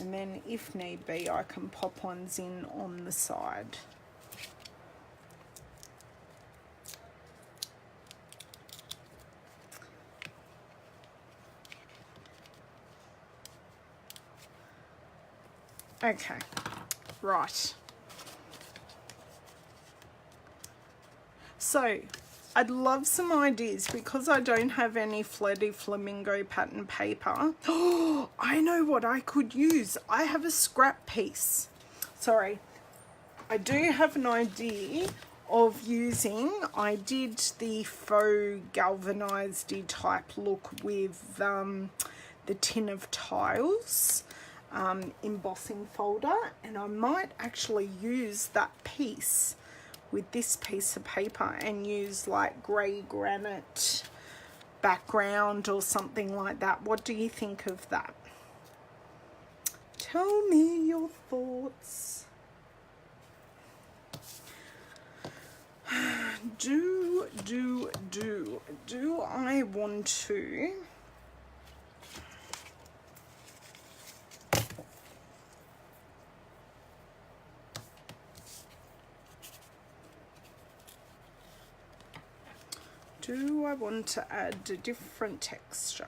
and then if need be I can pop ones in on the side. Okay, right. So I'd love some ideas, because I don't have any Flirty Flamingo pattern paper. Oh, I know what I could use. I have a scrap piece. Sorry, I do have an idea of using, I did the faux galvanized type look with the Tin of Tiles embossing folder, and I might actually use that piece with this piece of paper and use like grey granite background or something like that. What do you think of that? Tell me your thoughts. Do I want to add a different texture?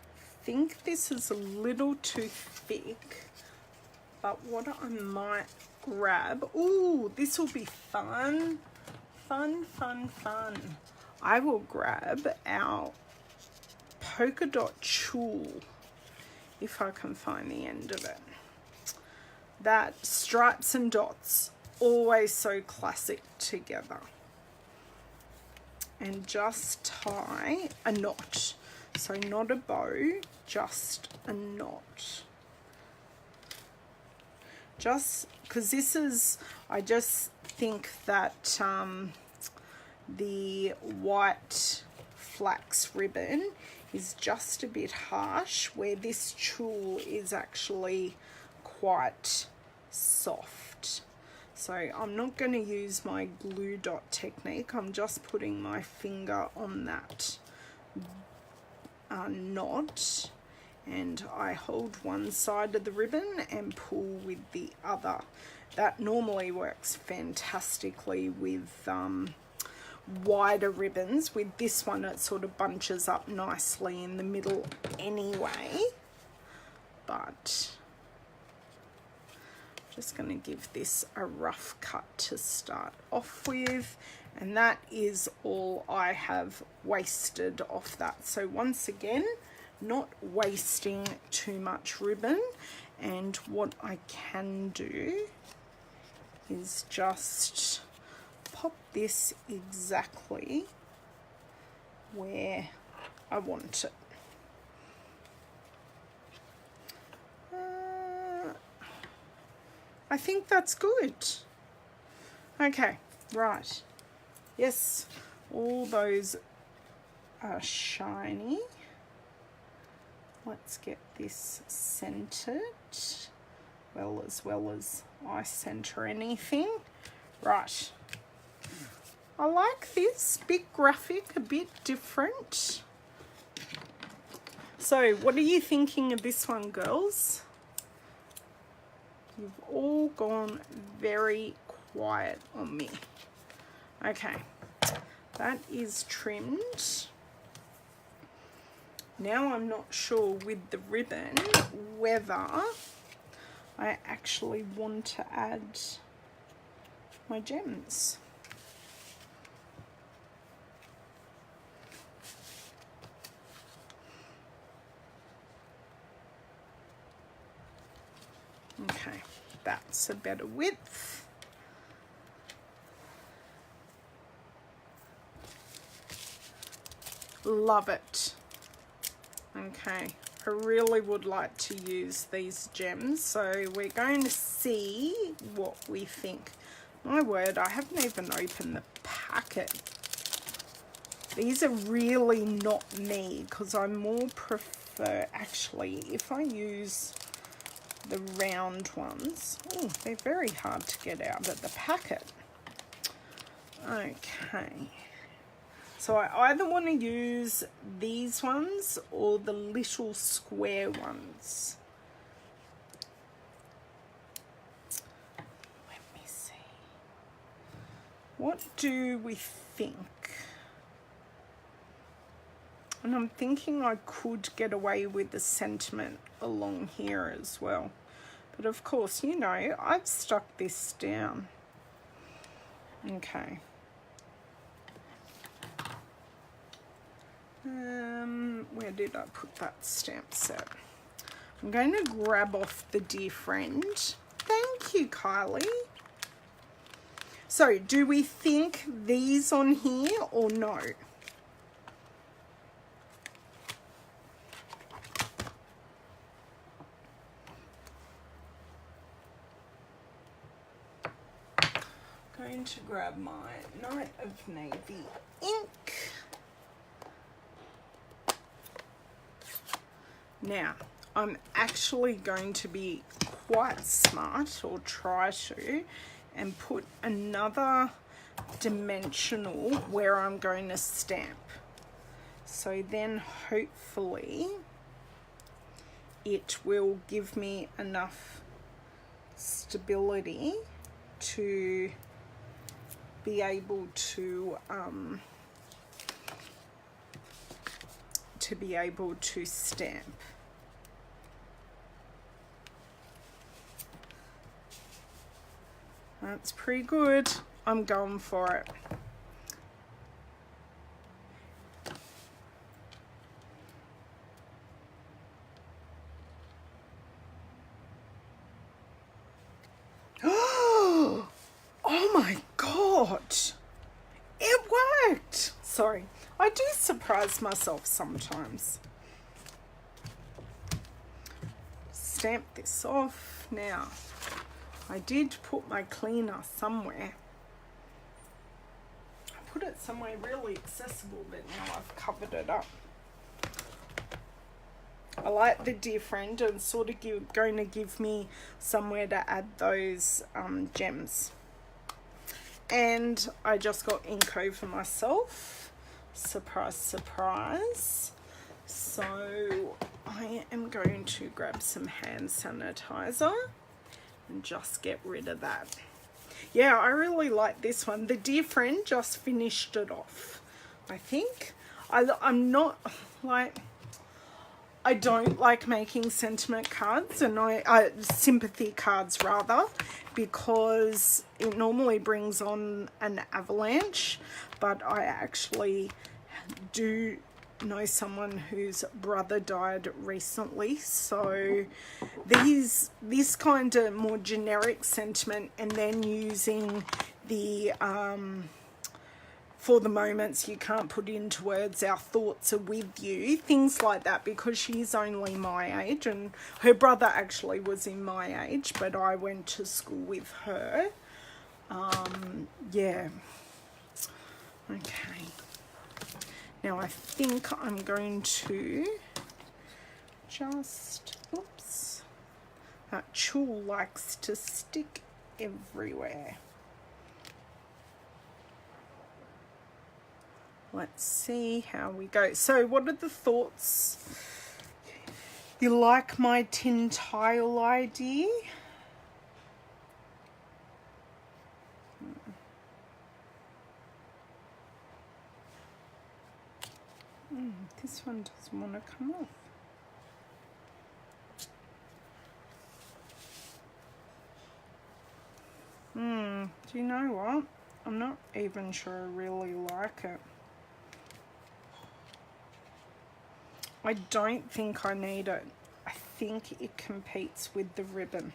I think this is a little too thick, but what I might grab, ooh, this will be fun. I will grab our polka dot tulle, if I can find the end of it. That stripes and dots, always so classic together. And just tie a knot. So not a bow, just a knot. Just because this is, I just think that the white flax ribbon is just a bit harsh, where this tulle is actually quite soft. So I'm not going to use my glue dot technique. I'm just putting my finger on that knot, and I hold one side of the ribbon and pull with the other. That normally works fantastically with wider ribbons. With this one it sort of bunches up nicely in the middle anyway, but just going to give this a rough cut to start off with, and that is all I have wasted off that. So once again, not wasting too much ribbon, and what I can do is just pop this exactly where I want it. I think that's good. Okay, right. Yes, all those are shiny. Let's get this centered. Well as I center anything. Right. I like this. Big graphic, a bit different. So, what are you thinking of this one, girls? You've all gone very quiet on me. Okay, that is trimmed. Now I'm not sure with the ribbon whether I actually want to add my gems. Okay, that's a better width. Love it. Okay, I really would like to use these gems, so we're going to see what we think. My word, I haven't even opened the packet. These are really not me, because I more prefer, actually, if I use the round ones. Oh, they're very hard to get out of the packet. Okay. So I either want to use these ones or the little square ones. Let me see. What do we think? And I'm thinking I could get away with the sentiment along here as well. But of course, you know, I've stuck this down. Okay. Where did I put that stamp set? I'm going to grab off the dear friend. Thank you, Kylie. So, do we think these on here or no? Going to grab my Night of Navy ink. Now, I'm actually going to be quite smart, or try to, and put another dimensional where I'm going to stamp. So then hopefully it will give me enough stability to be able to stamp. That's pretty good. I'm going for it. Oh my God. It worked. Sorry. I do surprise myself sometimes. Stamp this off now. I did put my cleaner somewhere. I put it somewhere really accessible, but now I've covered it up. I like the dear friend, and sort of going to give me somewhere to add those gems. And I just got ink over myself. Surprise, surprise. So I am going to grab some hand sanitizer and just get rid of that. Yeah, I really like this one. The dear friend just finished it off, I think. I'm not like, I don't like making sentiment cards, and sympathy cards rather, because it normally brings on an avalanche. But I actually do know someone whose brother died recently, so this kind of more generic sentiment, and then using the for the moments you can't put into words, our thoughts are with you, things like that, because she's only my age, and her brother actually was in my age, but I went to school with her. Yeah. Okay. Now I think I'm going to just, oops, that tulle likes to stick everywhere. Let's see how we go. So what are the thoughts? You like my tin tile idea? This one doesn't want to come off. Do you know what? I'm not even sure I really like it. I don't think I need it. I think it competes with the ribbon.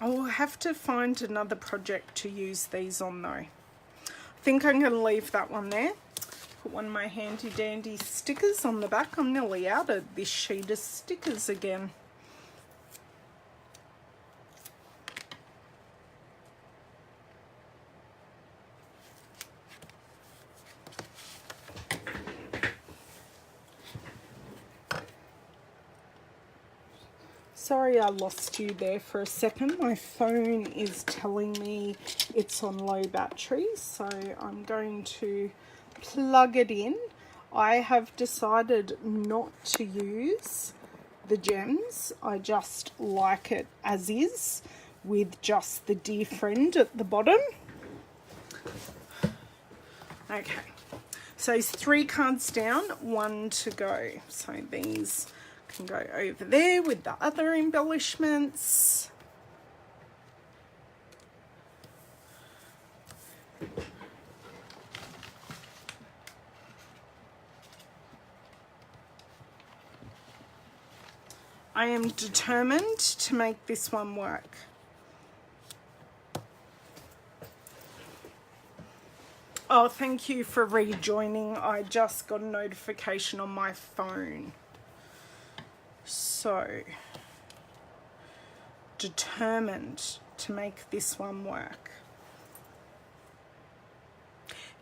I will have to find another project to use these on though. I think I'm going to leave that one there. Put one of my handy dandy stickers on the back. I'm nearly out of this sheet of stickers again. Sorry I lost you there for a second. My phone is telling me it's on low battery, so I'm going to plug it in. I have decided not to use the gems. I just like it as is, with just the dear friend at the bottom. Okay, so it's 3 cards down, 1 to go. So these can go over there with the other embellishments. I am determined to make this one work. Oh, thank you for rejoining. I just got a notification on my phone. So, determined to make this one work.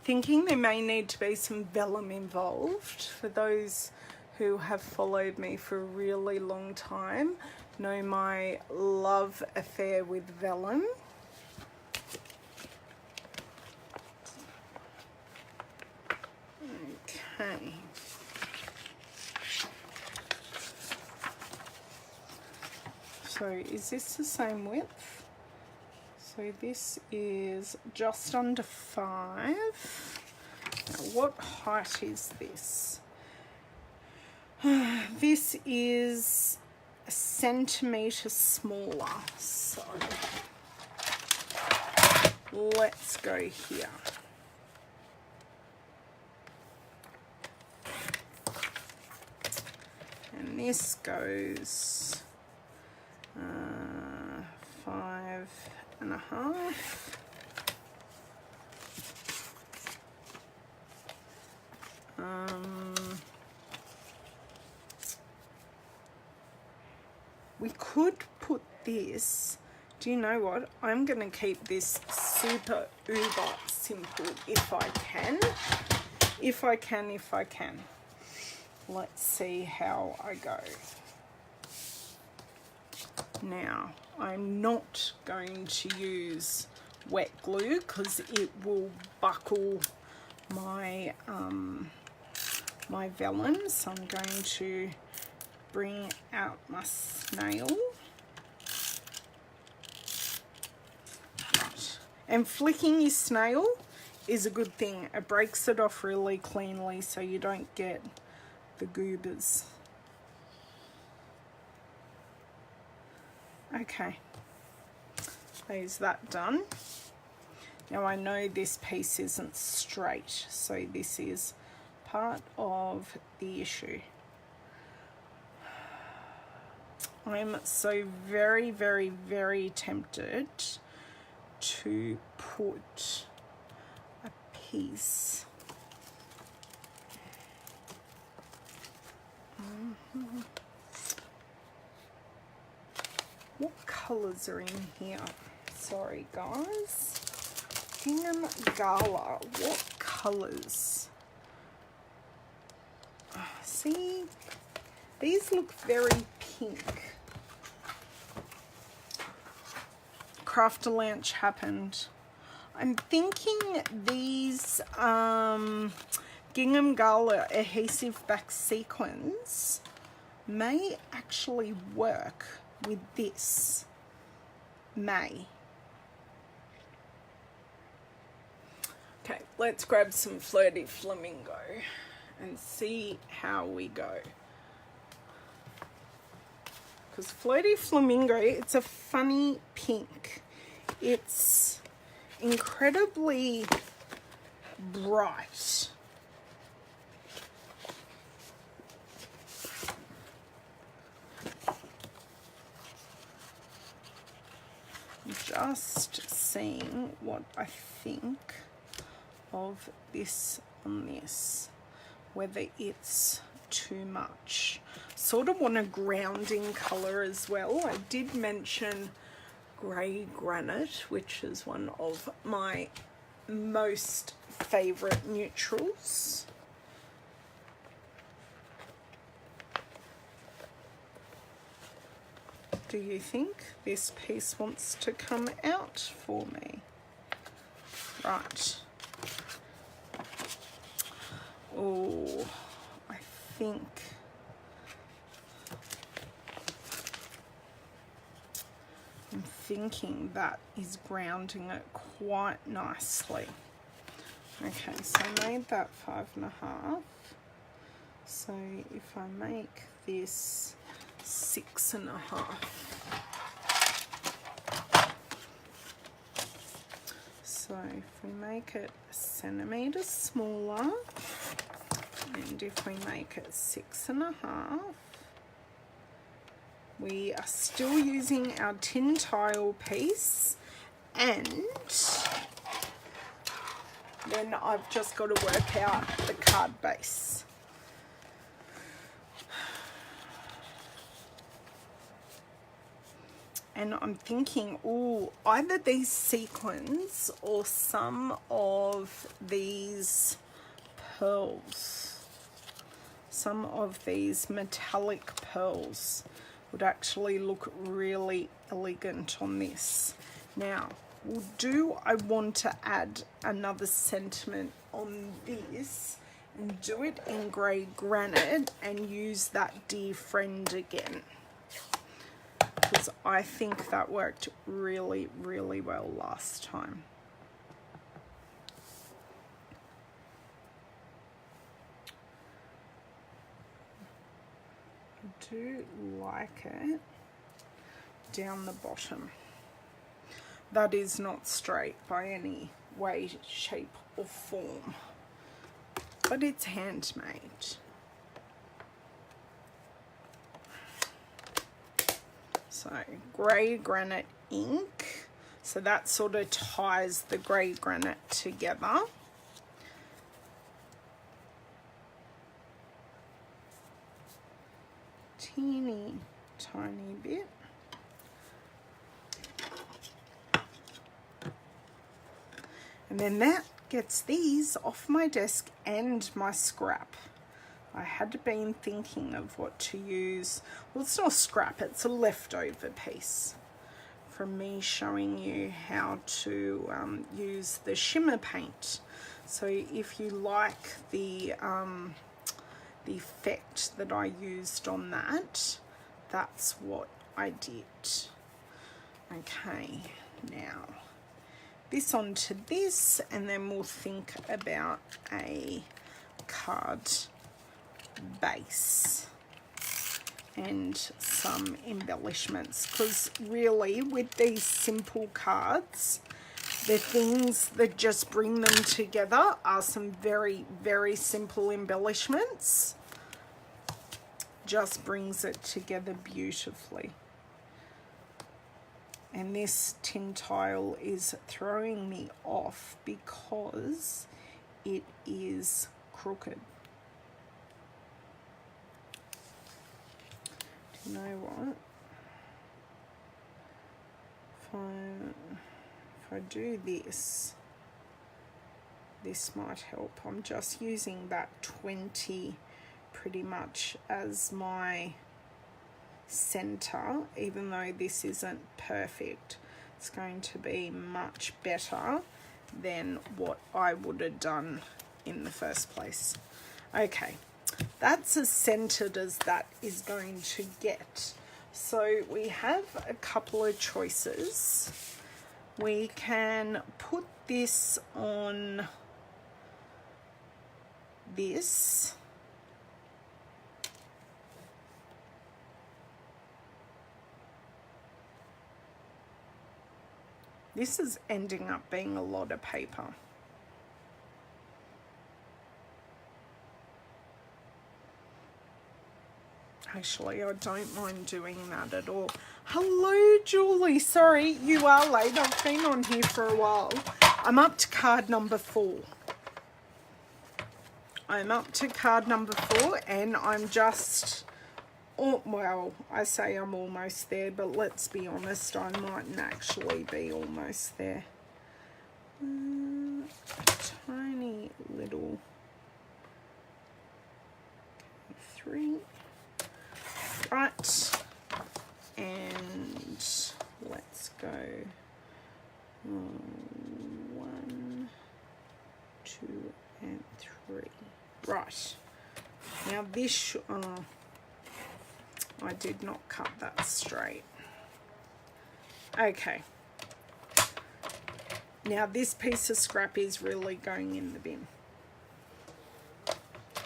Thinking there may need to be some vellum involved. For those who have followed me for a really long time know my love affair with vellum. Okay. So is this the same width? So this is just under 5. Now what height is this? This is a centimetre smaller, so let's go here. And this goes 5.5. We could put this, do you know what? I'm going to keep this super uber simple if I can. If I can. Let's see how I go. Now, I'm not going to use wet glue because it will buckle my my vellum, so I'm going to bring out my snail. Right. And flicking your snail is a good thing. It breaks it off really cleanly so you don't get the goobers. Okay, there's that done. Now I know this piece isn't straight, so this is part of the issue. I'm so very, very, very tempted to put a piece. What colours are in here? Sorry guys. Gingham Gala. What colours? See, these look very pink. Craft a Lunch happened. I'm thinking these Gingham Gala adhesive back sequins may actually work with this. May. Okay, let's grab some Flirty Flamingo and see how we go. Because Flirty Flamingo, it's a funny pink. It's incredibly bright. Just seeing what I think of this on this, whether it's too much. Sort of want a grounding color as well. I did mention grey granite, which is one of my most favorite neutrals. Do you think this piece wants to come out for me? Right. Oh, I think I'm thinking that is grounding it quite nicely. Okay, so I made that 5.5. So if I make this 6.5. So if we make it a centimetre smaller, and if we make it 6.5, we are still using our tin tile piece, and then I've just got to work out the card base. And I'm thinking, oh, either these sequins or some of these pearls, some of these metallic pearls would actually look really elegant on this. Now, do I want to add another sentiment on this and do it in grey granite and use that Dear Friend again? Because I think that worked really, really well last time. I do like it down the bottom. That is not straight by any way, shape or form, but it's handmade. So grey granite ink, so that sort of ties the grey granite together. Teeny tiny bit. And then that gets these off my desk and my scrap. I had been thinking of what to use. Well, it's not scrap, it's a leftover piece from me showing you how to use the shimmer paint. So if you like the effect that I used on that, that's what I did. Okay, now this onto this, and then we'll think about a card base and some embellishments, because really with these simple cards, the things that just bring them together are some very, very simple embellishments. Just brings it together beautifully. And this tin tile is throwing me off because it is crooked. Do you know what? If I do this, this might help. I'm just using that 20 pretty much as my center, even though this isn't perfect. It's going to be much better than what I would have done in the first place. Okay, that's as centered as that is going to get. So we have a couple of choices. We can put this on this. This is ending up being a lot of paper. Actually, I don't mind doing that at all. Hello, Julie. Sorry, you are late. I've been on here for a while. I'm up to card number 4. I'm up to card number 4, and I'm just... Oh, well, I say I'm almost there, but let's be honest, I mightn't actually be almost there. Tiny little 3. Right, and let's go 1, 2, and 3. Right, now this, I did not cut that straight. Okay, now this piece of scrap is really going in the bin.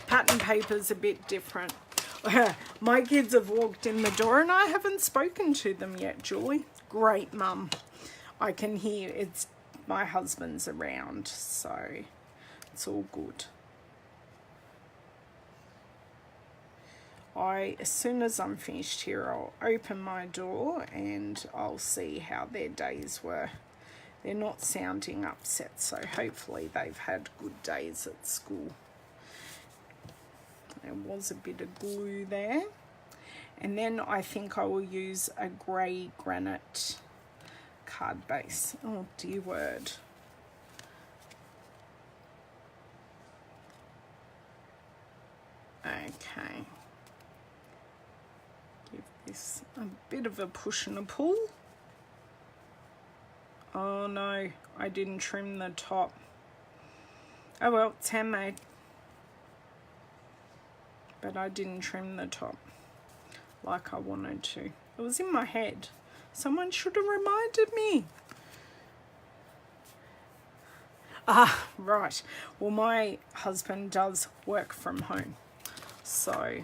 Pattern paper's a bit different. My kids have walked in the door and I haven't spoken to them yet, Julie. Great, Mum. I can hear it's my husband's around, so it's all good. As soon as I'm finished here, I'll open my door and I'll see how their days were. They're not sounding upset, so hopefully they've had good days at school. There was a bit of glue there. And then I think I will use a grey granite card base. Oh dear word. Okay. Give this a bit of a push and a pull. Oh no, I didn't trim the top. Oh well, it's handmade. But I didn't trim the top like I wanted to. It was in my head. Someone should have reminded me. Ah, right. Well, my husband does work from home. So,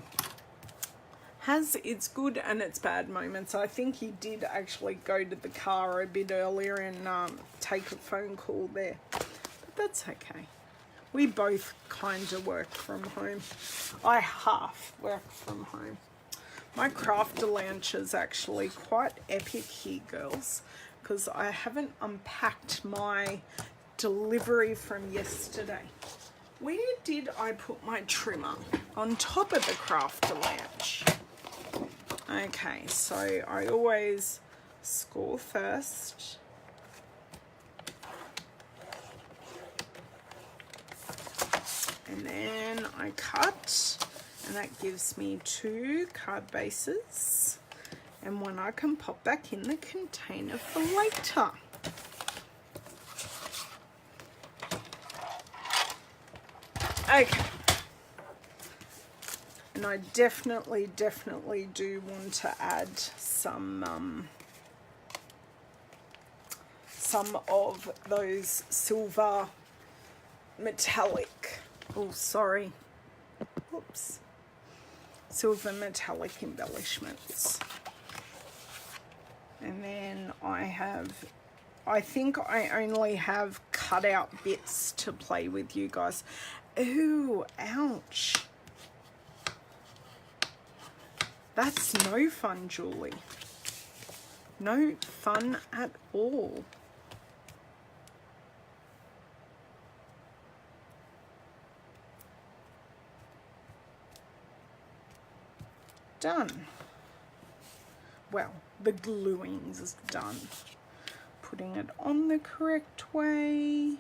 has its good and its bad moments. I think he did actually go to the car a bit earlier and take a phone call there. But that's okay. We both kind of work from home. I half work from home. My crafter lounge is actually quite epic here, girls, because I haven't unpacked my delivery from yesterday. Where did I put my trimmer? On top of the crafter lounge. Okay, so I always score first. And then I cut, and that gives me 2 card bases and one I can pop back in the container for later. Okay. And I definitely do want to add some of those silver metallic, oh sorry, oops, silver metallic embellishments. And then I think I only have cut out bits to play with you guys. Ooh, ouch. That's no fun, Julie. No fun at all. done. Well, the gluing is done. Putting it on the correct way.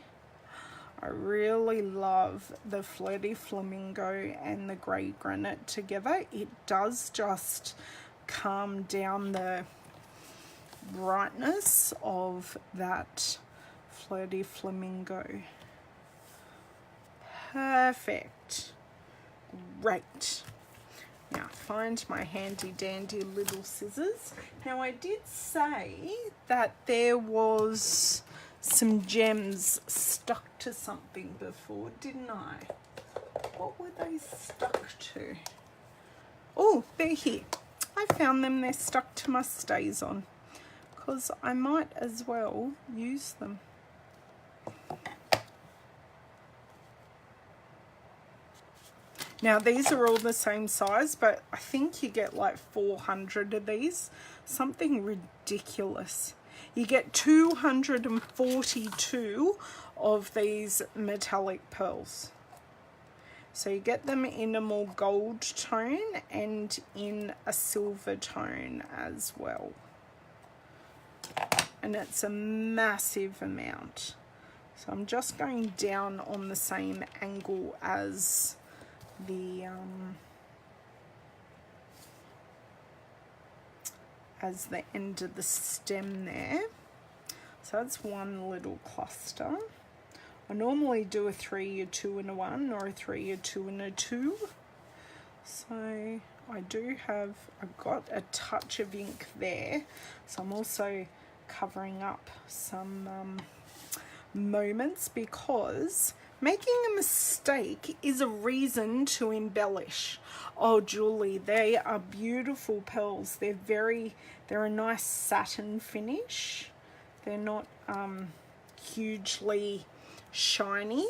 I really love the Flirty Flamingo and the grey granite together. It does just calm down the brightness of that Flirty Flamingo. Perfect. Great. Now find my handy dandy little scissors. Now I did say that there was some gems stuck to something before, didn't I? What were they stuck to? Oh, they're here. I found them. They're stuck to my stays on, because I might as well use them. Now these are all the same size, but I think you get like 400 of these. Something ridiculous. You get 242 of these metallic pearls. So you get them in a more gold tone and in a silver tone as well. And it's a massive amount. So I'm just going down on the same angle as the end of the stem there. So that's one little cluster. I normally do a 3, a 2 and a 1, or a 3, a 2 and a 2. So I've got a touch of ink there. So I'm also covering up some moments, because making a mistake is a reason to embellish. Oh, Julie, they are beautiful pearls. They're a nice satin finish. They're not hugely shiny,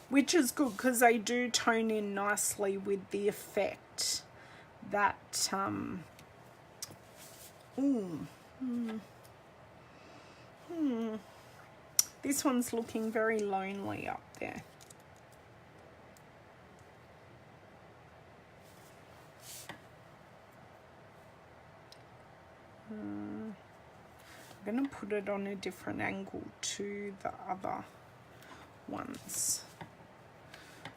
which is good because they do tone in nicely with the effect that this one's looking very lonely up there. I'm going to put it on a different angle to the other ones.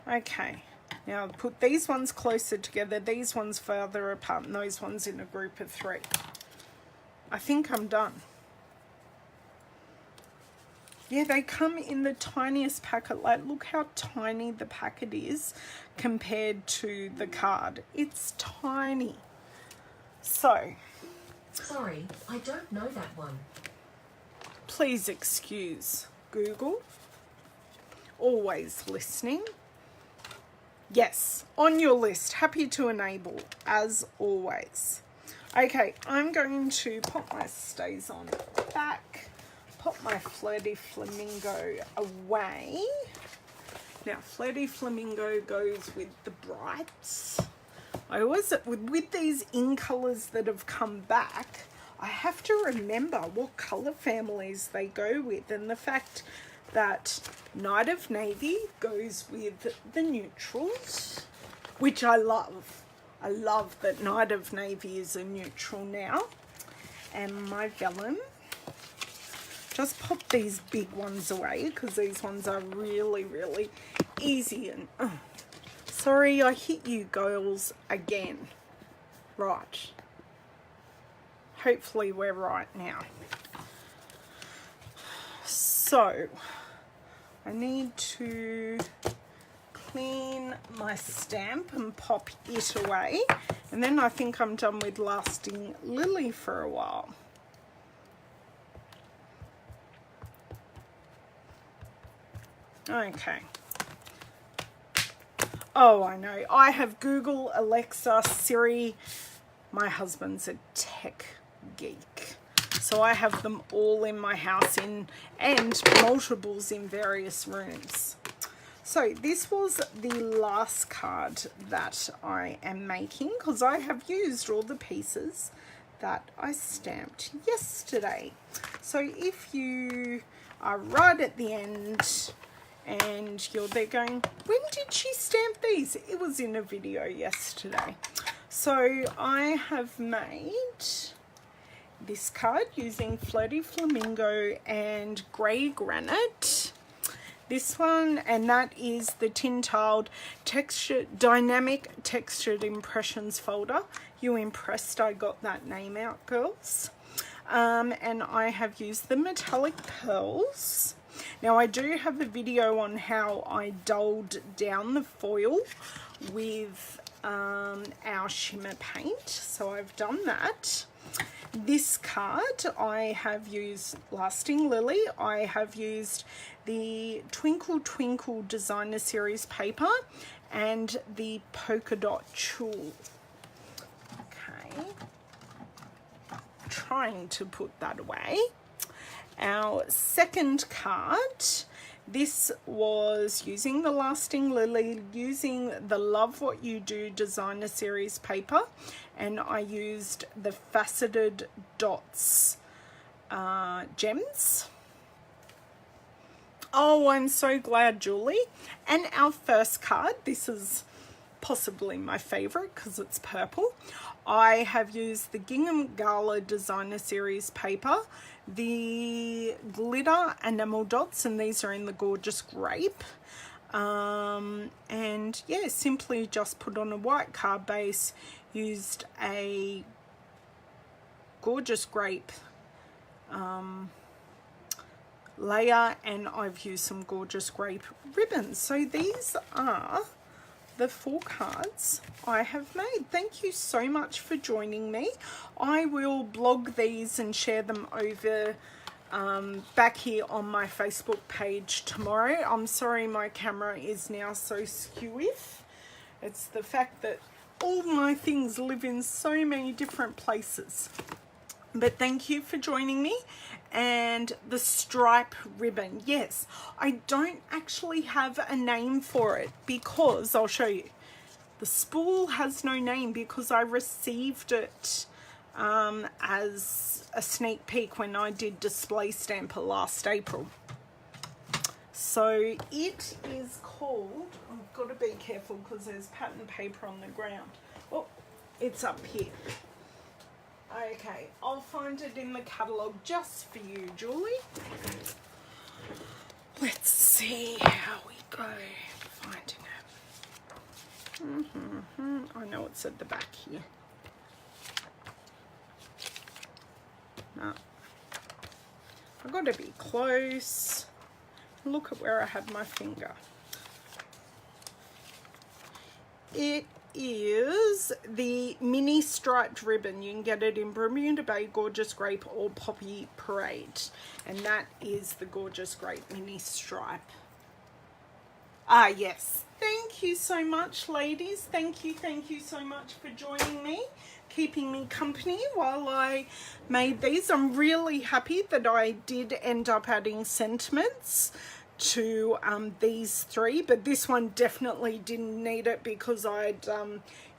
Okay, now put these ones closer together, these ones further apart, and those ones in a group of 3. I think I'm done. Yeah, they come in the tiniest packet. Like, look how tiny the packet is compared to the card. It's tiny. So, sorry, I don't know that one. Please excuse Google. Always listening. Yes, on your list. Happy to enable, as always. Okay, I'm going to pop my stays on back. Pop my Flirty Flamingo away. Now, Flirty Flamingo goes with the brights. I always, with these in colours that have come back, I have to remember what colour families they go with, and the fact that Night of Navy goes with the neutrals, which I love. I love that Night of Navy is a neutral now. And my vellum. Just pop these big ones away because these ones are really, really easy. And sorry, I hit you girls again. Right. Hopefully we're right now. So, I need to clean my stamp and pop it away. And then I think I'm done with Lasting Lily for a while. Okay. Oh, I know. I have Google, Alexa, Siri. My husband's a tech geek. So I have them all in my house and multiples in various rooms. So this was the last card that I am making because I have used all the pieces that I stamped yesterday. So if you are right at the end and you're there going, when did she stamp these? It was in a video yesterday. So I have made this card using Floaty Flamingo and Grey Granite. This one, and that is the Tin Tiled Dynamic Textured Impressions folder. You impressed I got that name out, girls. And I have used the metallic pearls. Now I do have a video on how I dulled down the foil with our shimmer paint, so I've done that. This card I have used Lasting Lily, I have used the Twinkle Twinkle Designer Series paper and the polka dot tulle. Okay, trying to put that away. Our second card, this was using the Lasting Lily, using the Love What You Do Designer Series paper, and I used the Faceted Dots gems. Oh, I'm so glad, Julie. And our first card, this is possibly my favorite because it's purple. I have used the Gingham Gala Designer Series paper, the glitter enamel dots, and these are in the Gorgeous Grape. And yeah, simply just put on a white card base, used a Gorgeous Grape layer, and I've used some Gorgeous Grape ribbons. So these are the 4 cards I have made. Thank you so much for joining me. I will blog these and share them over back here on my Facebook page tomorrow. I'm sorry my camera is now so skewy. It's the fact that all my things live in so many different places. But thank you for joining me. And the stripe ribbon, yes, I don't actually have a name for it because I'll show you. The spool has no name because I received it as a sneak peek when I did Display Stamper last April. So it is called, I've got to be careful because there's pattern paper on the ground. Oh, it's up here. Okay, I'll find it in the catalogue just for you, Julie. Let's see how we go finding it. I know it's at the back here. No. I've got to be close. Look at where I have my finger. It is the mini striped ribbon. You can get it in Bermuda Bay, Gorgeous Grape, or Poppy Parade, and that is the Gorgeous Grape mini stripe. Ah, yes, thank you so much, ladies. Thank you so much for joining me, keeping me company while I made these. I'm really happy that I did end up adding sentiments to these 3, but this one definitely didn't need it because I'd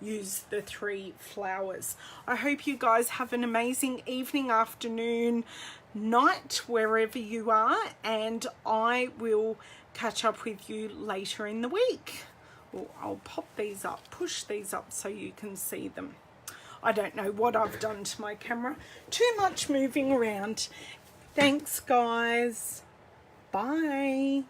used the 3 flowers. I hope you guys have an amazing evening, afternoon, night, wherever you are, and I will catch up with you later in the week. Well, I'll pop these up, push these up so you can see them. I don't know what I've done to my camera. Too much moving around. Thanks, guys. Bye.